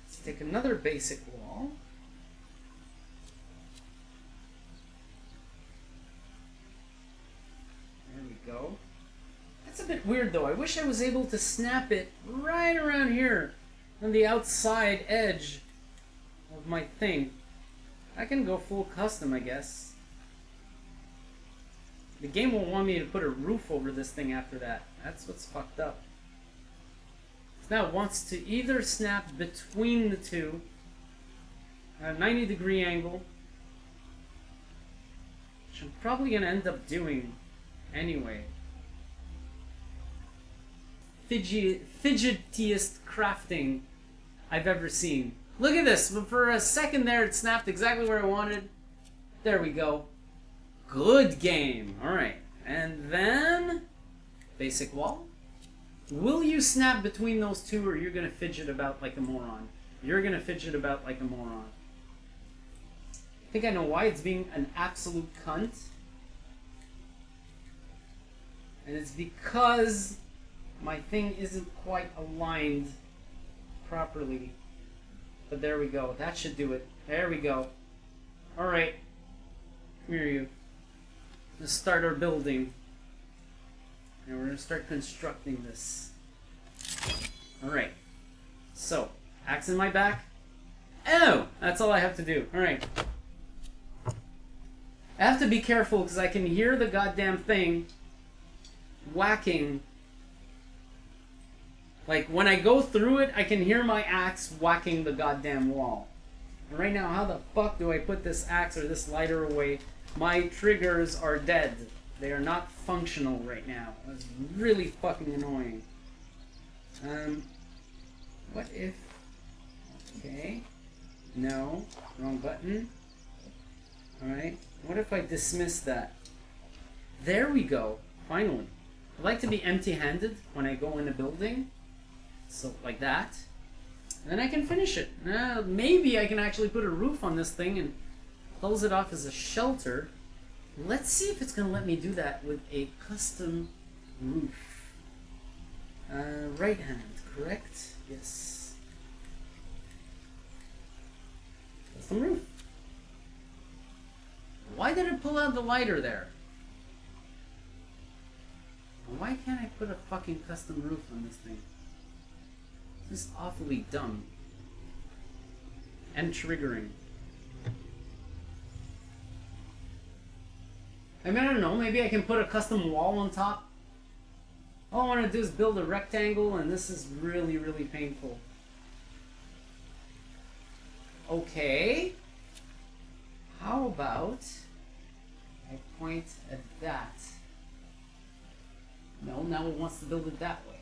Let's take another basic wall. There we go. That's a bit weird though. I wish I was able to snap it right around here on the outside edge of my thing. I can go full custom, I guess. The game will want me to put a roof over this thing after that. That's what's fucked up. So now it wants to either snap between the two at a 90-degree angle, which I'm probably going to end up doing anyway. Fidgetiest crafting I've ever seen. Look at this. For a second there, it snapped exactly where I wanted. There we go. Good game. Alright. And then... basic wall. Will you snap between those two, or you're going to fidget about like a moron? You're going to fidget about like a moron. I think I know why. It's being an absolute cunt. And it's because my thing isn't quite aligned properly. But there we go. That should do it. There we go. Alright. Come here, you. Let's start our building. And we're going to start constructing this. Alright. So, axe in my back. Oh! That's all I have to do. Alright. I have to be careful because I can hear the goddamn thing whacking. Like, when I go through it, I can hear my axe whacking the goddamn wall. And right now, how the fuck do I put this axe or this lighter away? My triggers are dead. They are not functional right now. That's really fucking annoying. What if... okay. No. Wrong button. Alright. What if I dismiss that? There we go. Finally. I like to be empty-handed when I go in a building. So, like that. And then I can finish it. Maybe I can actually put a roof on this thing and close it off as a shelter. Let's see if it's going to let me do that with a custom roof. Right hand, correct? Yes. Custom roof. Why did it pull out the lighter there? Why can't I put a fucking custom roof on this thing? This is awfully dumb. And triggering. I mean, I don't know, maybe I can put a custom wall on top. All I want to do is build a rectangle, and this is really, really painful. Okay. How about I point at that? No, now it wants to build it that way.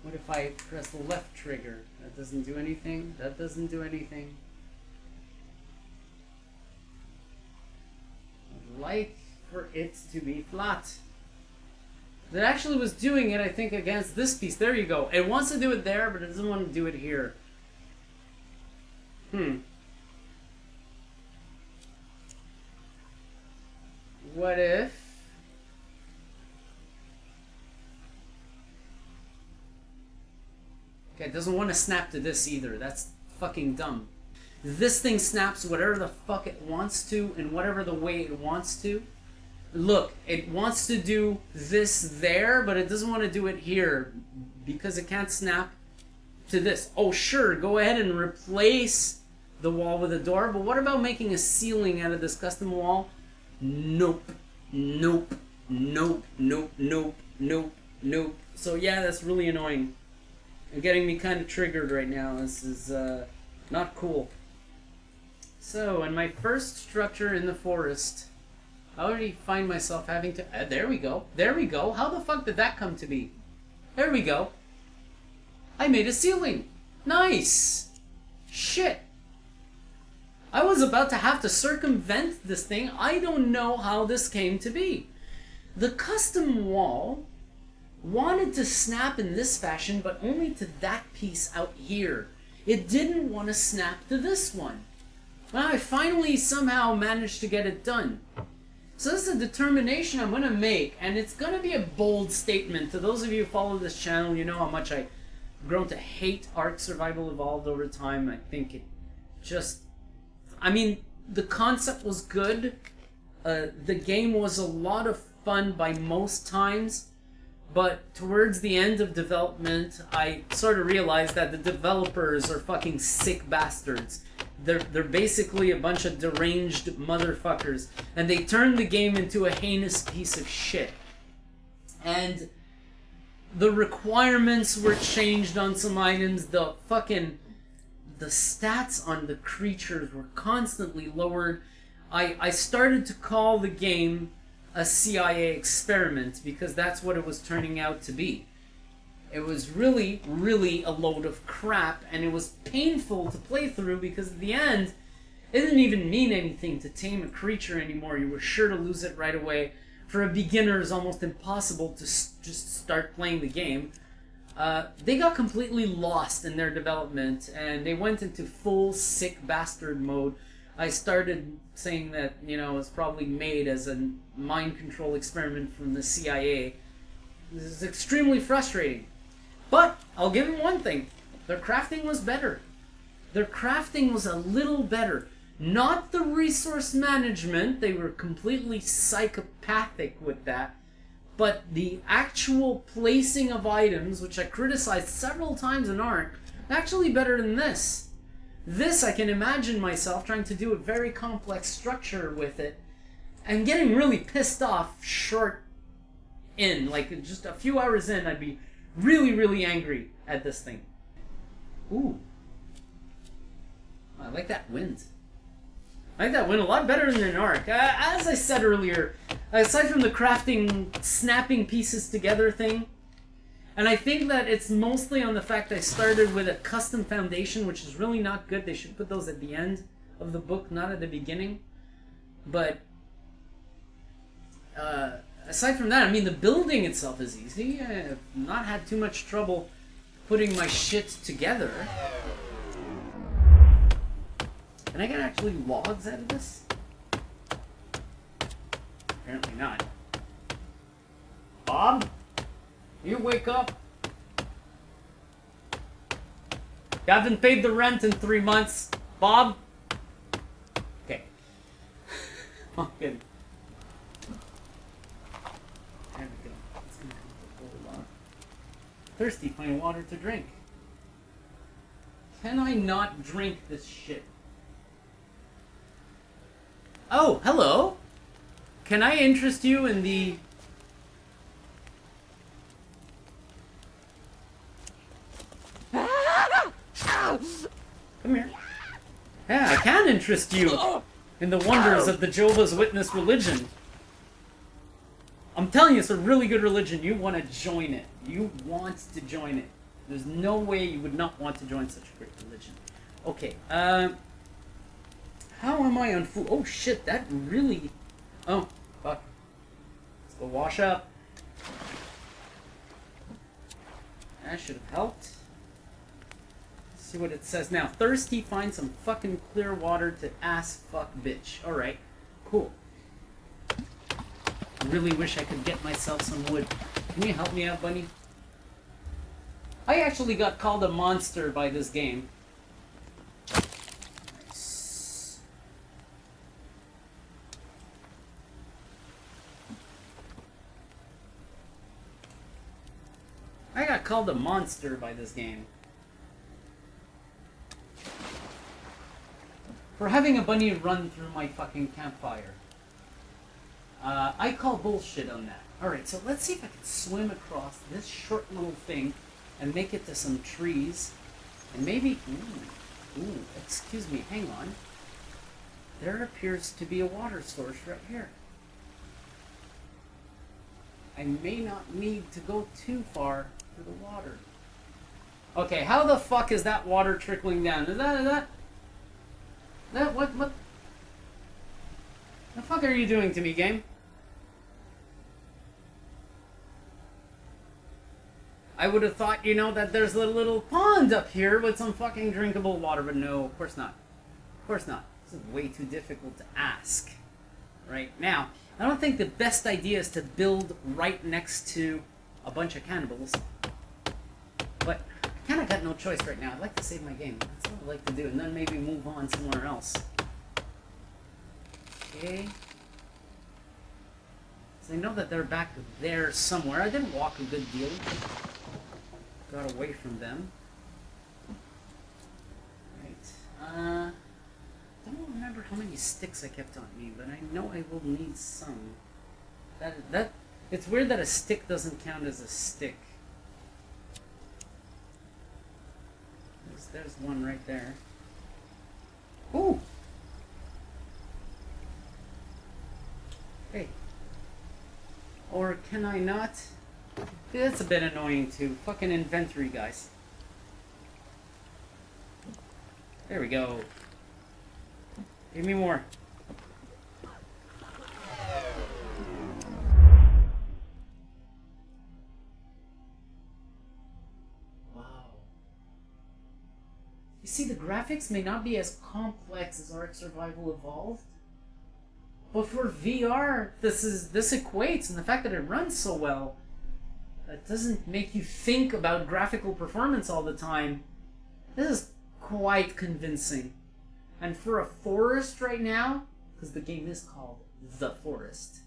What if I press the left trigger? That doesn't do anything. That doesn't do anything. I'd like for it to be flat. It actually was doing it, I think, against this piece. There you go. It wants to do it there, but it doesn't want to do it here. What if... okay, it doesn't want to snap to this either. That's fucking dumb. This thing snaps whatever the fuck it wants to in whatever the way it wants to. Look, it wants to do this there, but it doesn't want to do it here because it can't snap to this. Oh, sure, go ahead and replace the wall with a door, but what about making a ceiling out of this custom wall? Nope. Nope. Nope. Nope. Nope. Nope. Nope. So yeah, that's really annoying. And getting me kind of triggered right now. This is not cool. So, in my first structure in the forest, I already find myself having to... there we go. There we go. How the fuck did that come to be? There we go. I made a ceiling. Nice. Shit. I was about to have to circumvent this thing. I don't know how this came to be. The custom wall wanted to snap in this fashion, but only to that piece out here. It didn't want to snap to this one. Well, I finally somehow managed to get it done. So this is a determination I'm going to make, and it's going to be a bold statement. To those of you who follow this channel, you know how much I've grown to hate Ark Survival Evolved over time. I think it just... I mean, the concept was good. The game was a lot of fun by most times. But towards the end of development, I sort of realized that the developers are fucking sick bastards. They're basically a bunch of deranged motherfuckers. And they turned the game into a heinous piece of shit. And the requirements were changed on some items. The stats on the creatures were constantly lowered. I started to call the game a CIA experiment because that's what it was turning out to be. It was really, really a load of crap, and it was painful to play through because at the end, it didn't even mean anything to tame a creature anymore. You were sure to lose it right away. For a beginner, it's almost impossible to just start playing the game. They got completely lost in their development, and they went into full sick bastard mode. I started saying that, you know, it was probably made as a mind control experiment from the CIA. This is extremely frustrating. But I'll give them one thing. Their crafting was better. Their crafting was a little better. Not the resource management. They were completely psychopathic with that. But the actual placing of items, which I criticized several times in Ark, actually better than this. This, I can imagine myself trying to do a very complex structure with it and getting really pissed off short in. Like, just a few hours in, I'd be really, really angry at this thing. Ooh. I like that wind. I like that wind a lot better than an Ark. As I said earlier, aside from the crafting, snapping pieces together thing, and I think that it's mostly on the fact I started with a custom foundation, which is really not good. They should put those at the end of the book, not at the beginning. But aside from that, I mean, the building itself is easy. I've not had too much trouble putting my shit together. Can I get actually logs out of this? Apparently not. Bob? You wake up. You haven't paid the rent in 3 months. Bob? Okay. Fucking. There we go. It's gonna help a whole lot. Thirsty, find water to drink. Can I not drink this shit? Oh, hello. Can I interest you in the... Come here. Yeah, I can interest you in the wonders of the Jehovah's Witness religion. I'm telling you, it's a really good religion. You want to join it. You want to join it. There's no way you would not want to join such a great religion. Okay, how am I on food? Oh shit, that really... Oh, fuck. Let's go wash up. That should have helped. See what it says now. Thirsty, find some fucking clear water to ass fuck bitch. Alright, cool. I really wish I could get myself some wood. Can you help me out, bunny? I actually got called a monster by this game. called a monster by this game. For having a bunny run through my fucking campfire. I call bullshit on that. Alright, so let's see if I can swim across this short little thing and make it to some trees. And maybe... Ooh, excuse me, hang on. There appears to be a water source right here. I may not need to go too far for the water. Okay, how the fuck is that water trickling down? Is that what the fuck are you doing to me, game? I would have thought, you know, that there's a little pond up here with some fucking drinkable water, but no, of course not. Of course not. This is way too difficult to ask. Right now, I don't think the best idea is to build right next to a bunch of cannibals. But I kind of got no choice right now. I'd like to save my game. That's what I'd like to do, and then maybe move on somewhere else. Okay. So I know that they're back there somewhere. I didn't walk a good deal. Got away from them. Right. I don't remember how many sticks I kept on me, but I know I will need some. It's weird that a stick doesn't count as a stick. There's one right there. Ooh! Hey. Or can I not? That's a bit annoying too. Fucking inventory, guys. There we go. Give me more. Wow. You see, the graphics may not be as complex as Ark Survival Evolved, but for VR, this equates, and the fact that it runs so well, that doesn't make you think about graphical performance all the time. This is quite convincing. And for a forest right now, because the game is called The Forest,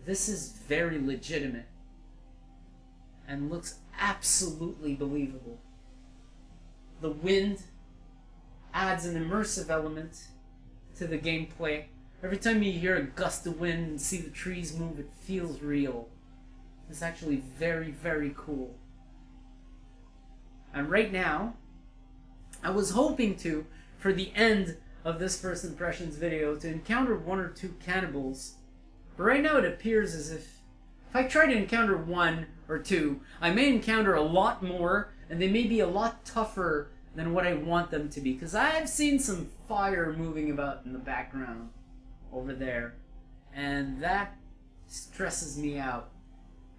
this is very legitimate and looks absolutely believable. The wind adds an immersive element to the gameplay. Every time you hear a gust of wind and see the trees move, it feels real. It's actually very, very cool. And right now, I was hoping to, for the end of this first impressions video, to encounter one or two cannibals. But right now it appears as if I try to encounter one or two, I may encounter a lot more, and they may be a lot tougher than what I want them to be. Because I've seen some fire moving about in the background over there, and that stresses me out.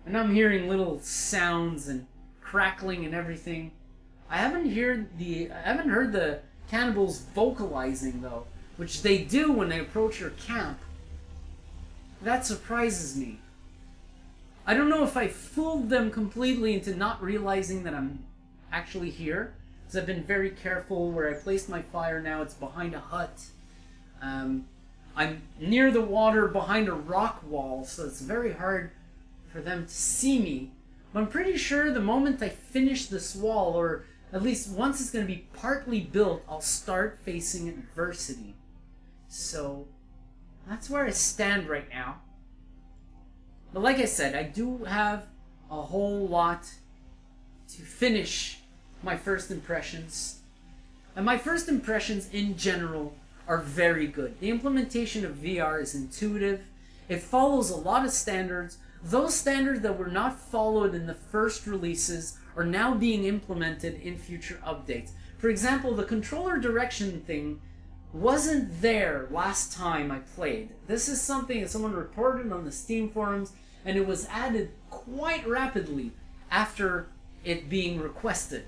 And I'm hearing little sounds and crackling and everything. I haven't heard the cannibals vocalizing though, which they do when they approach your camp. That surprises me. I don't know if I fooled them completely into not realizing that I'm actually here, because I've been very careful where I placed my fire now. It's behind a hut. I'm near the water behind a rock wall, so it's very hard for them to see me. But I'm pretty sure the moment I finish this wall, or at least once it's going to be partly built, I'll start facing adversity. So that's where I stand right now. But like I said, I do have a whole lot to finish my first impressions. And my first impressions in general are very good. The implementation of VR is intuitive. It follows a lot of standards. Those standards that were not followed in the first releases are now being implemented in future updates. For example, the controller direction thing wasn't there last time I played. This is something that someone reported on the Steam forums, and it was added quite rapidly after it being requested.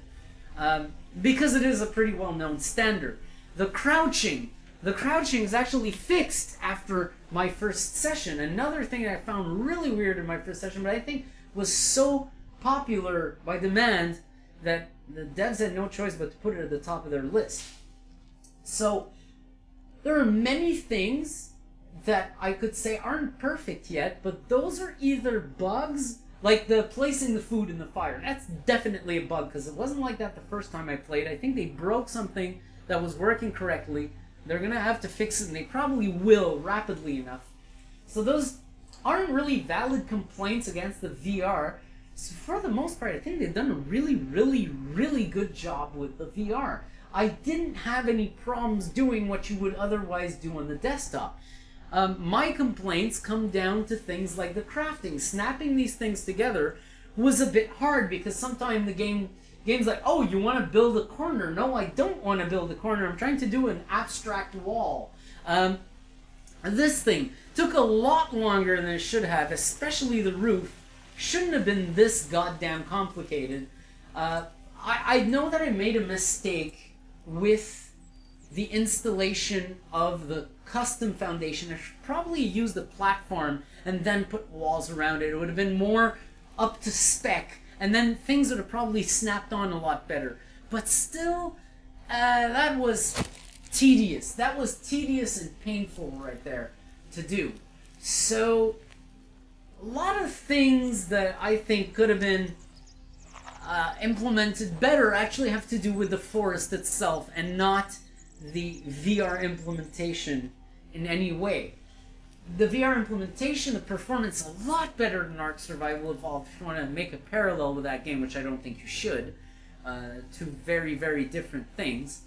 Because it is a pretty well-known standard. The crouching is actually fixed after my first session. Another thing that I found really weird in my first session, but I think was so popular by demand that the devs had no choice but to put it at the top of their list. So there are many things that I could say aren't perfect yet, but those are either bugs Like the placing the food in the fire. That's definitely a bug, because it wasn't like that the first time I played. I think they broke something that was working correctly. They're going to have to fix it, and they probably will rapidly enough. So those aren't really valid complaints against the VR. So for the most part, I think they've done a really, really, really good job with the VR. I didn't have any problems doing what you would otherwise do on the desktop. My complaints come down to things like the crafting. Snapping these things together was a bit hard, because sometimes the game's like, oh, you want to build a corner. No, I don't want to build a corner. I'm trying to do an abstract wall. This thing took a lot longer than it should have, especially the roof. Shouldn't have been this goddamn complicated. I know that I made a mistake with the installation of the custom foundation. I should probably use the platform and then put walls around it. It would have been more up to spec, and then things would have probably snapped on a lot better. But still, that was tedious. That was tedious and painful right there to do. So, a lot of things that I think could have been implemented better actually have to do with the forest itself, and not the VR implementation in any way. The VR implementation, the performance, a lot better than Ark Survival Evolved, if you want to make a parallel with that game, which I don't think you should. Two very, very different things.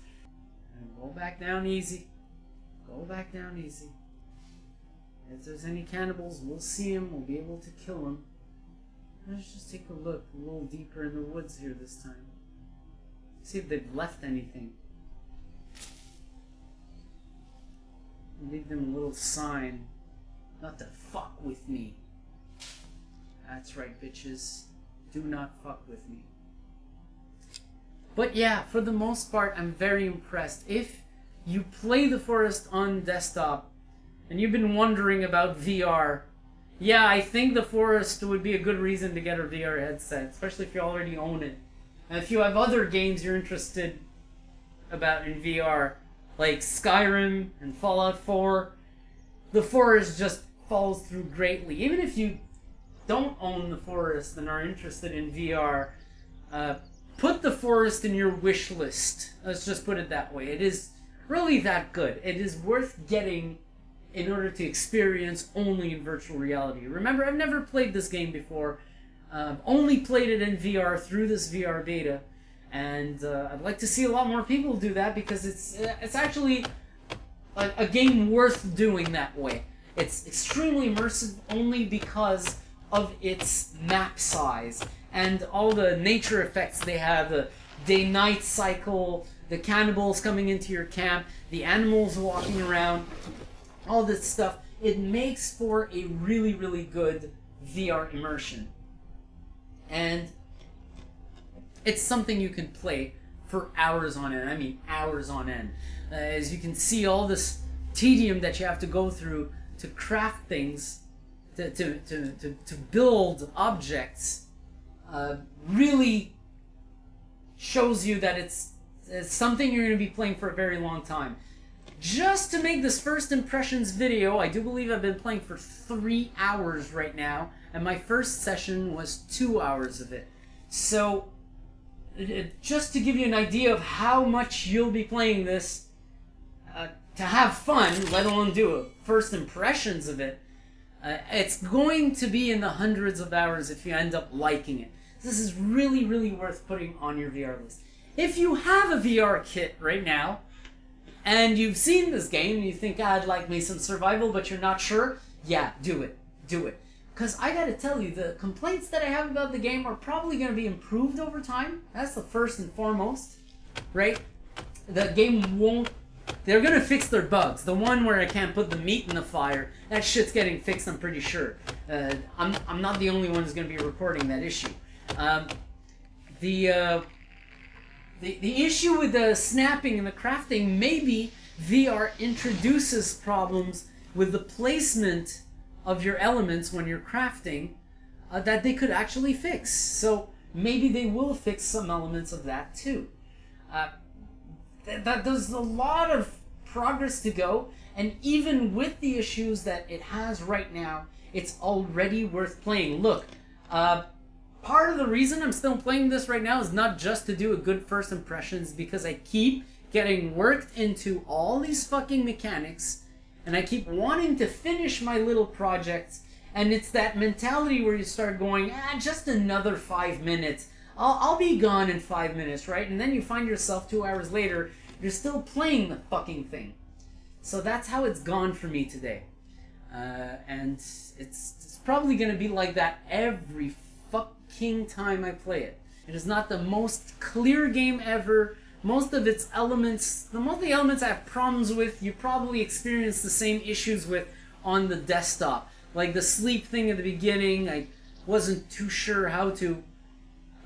And go back down easy. Go back down easy. If there's any cannibals, we'll see them, we'll be able to kill them. Let's just take a look a little deeper in the woods here this time. See if they've left anything. Leave them a little sign. Not to fuck with me. That's right, bitches. Do not fuck with me. But yeah, for the most part, I'm very impressed. If you play the forest on desktop, and you've been wondering about VR, yeah, I think the forest would be a good reason to get a VR headset, especially if you already own it. And if you have other games you're interested about in VR, like Skyrim and Fallout 4, the forest just falls through greatly. Even if you don't own the forest and are interested in VR, put the forest in your wish list. Let's just put it that way. It is really that good. It is worth getting in order to experience only in virtual reality. Remember, I've never played this game before. Only played it in VR through this VR beta. And I'd like to see a lot more people do that, because it's actually a game worth doing that way. It's extremely immersive only because of its map size and all the nature effects they have, the day-night cycle, the cannibals coming into your camp, the animals walking around, all this stuff. It makes for a really, really good VR immersion. And it's something you can play for hours on end. I mean, hours on end. As you can see, all this tedium that you have to go through to craft things, to build objects, really shows you that it's something you're going to be playing for a very long time. Just to make this first impressions video, I do believe I've been playing for 3 hours right now, and my first session was 2 hours of it. So, just to give you an idea of how much you'll be playing this, to have fun, let alone do a first impressions of it, it's going to be in the hundreds of hours if you end up liking it. This is really, really worth putting on your VR list. If you have a VR kit right now, and you've seen this game, and you think, I'd like me some survival, but you're not sure, yeah, do it. Do it. Because I gotta tell you, the complaints that I have about the game are probably going to be improved over time. That's the first and foremost, right? The game won't... They're going to fix their bugs. The one where I can't put the meat in the fire, that shit's getting fixed, I'm pretty sure. I'm not the only one who's going to be reporting that issue. The issue with the snapping and the crafting, maybe VR introduces problems with the placement of your elements when you're crafting that they could actually fix. So maybe they will fix some elements of that too. There's a lot of progress to go, and even with the issues that it has right now, it's already worth playing. Look, Part of the reason I'm still playing this right now is not just to do a good first impressions, because I keep getting worked into all these fucking mechanics, and I keep wanting to finish my little projects, and it's that mentality where you start going, just another 5 minutes. I'll be gone in 5 minutes, right? And then you find yourself 2 hours later, you're still playing the fucking thing. So that's how it's gone for me today. And it's probably going to be like that every fucking time I play it. It is not the most clear game ever. Most of its elements, most of the elements I have problems with, you probably experience the same issues with on the desktop. Like the sleep thing at the beginning, I wasn't too sure how to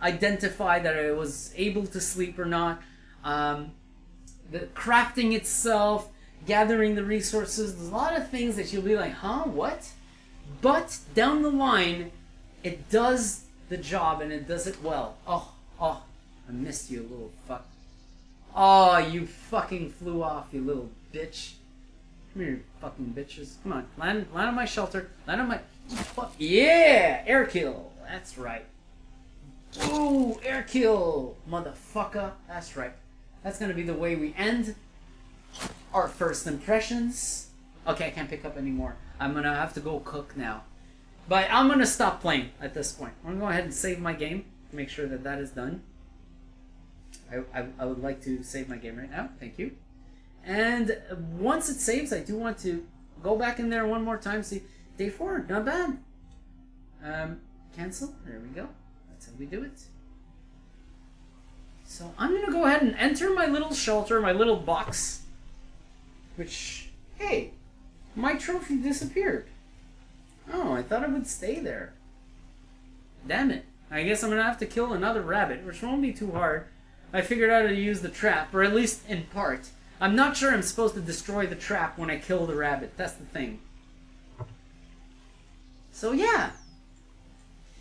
identify that I was able to sleep or not. The crafting itself, gathering the resources, there's a lot of things that you'll be like, huh, what? But down the line, it does the job and it does it well. Oh, I missed you, little fuck. Oh, you fucking flew off, you little bitch. Come here, you fucking bitches. Come on, land on my shelter. Land on my... Yeah! Air kill. That's right. Ooh, air kill, motherfucker. That's right. That's gonna be the way we end our first impressions. Okay, I can't pick up anymore. I'm gonna have to go cook now. But I'm gonna stop playing at this point. I'm gonna go ahead and save my game to make sure that that is done. I would like to save my game right now. Thank you. And once it saves, I do want to go back in there one more time. See, day 4, not bad. Cancel. There we go. That's how we do it. So I'm going to go ahead and enter my little shelter, my little box. Which, hey, my trophy disappeared. Oh, I thought it would stay there. Damn it. I guess I'm going to have to kill another rabbit, which won't be too hard. I figured out how to use the trap, or at least in part. I'm not sure I'm supposed to destroy the trap when I kill the rabbit. That's the thing. So yeah.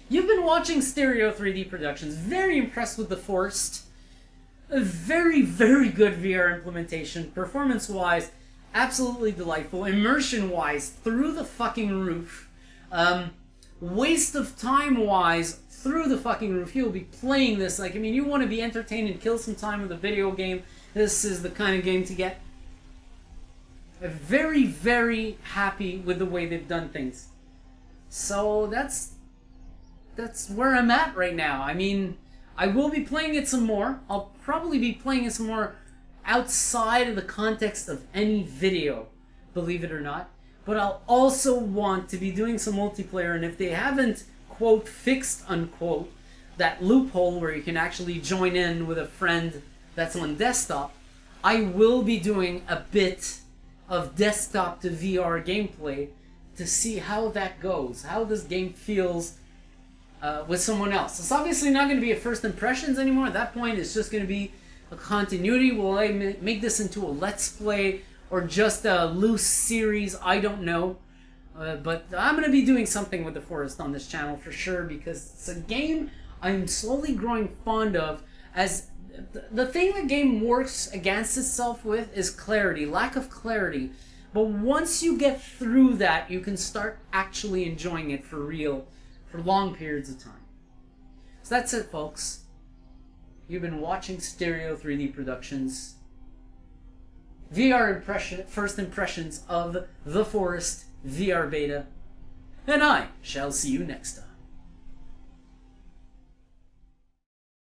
You've been watching Stereo 3D Productions. Very impressed with the Forest. A very, very good VR implementation. Performance-wise, absolutely delightful. Immersion-wise, through the fucking roof. Waste of time-wise, through the fucking roof. You'll be playing this. Like, I mean, you want to be entertained and kill some time with a video game. This is the kind of game to get. I'm very, very happy with the way they've done things. So that's where I'm at right now. I mean, I will be playing it some more. I'll probably be playing it some more outside of the context of any video, believe it or not. But I'll also want to be doing some multiplayer, and if they haven't, quote, fixed, unquote, that loophole where you can actually join in with a friend that's on desktop, I will be doing a bit of desktop to VR gameplay to see how that goes, how this game feels with someone else. It's obviously not going to be a first impressions anymore. At that point, it's just going to be a continuity. Will I make this into a Let's Play or just a loose series? I don't know. But I'm going to be doing something with the Forest on this channel for sure, because it's a game I'm slowly growing fond of. As the thing the game works against itself with is clarity, lack of clarity. But once you get through that, you can start actually enjoying it for real, for long periods of time. So that's it, folks. You've been watching Stereo 3D Productions. VR first impressions of The Forest VR beta. And I shall see you next time.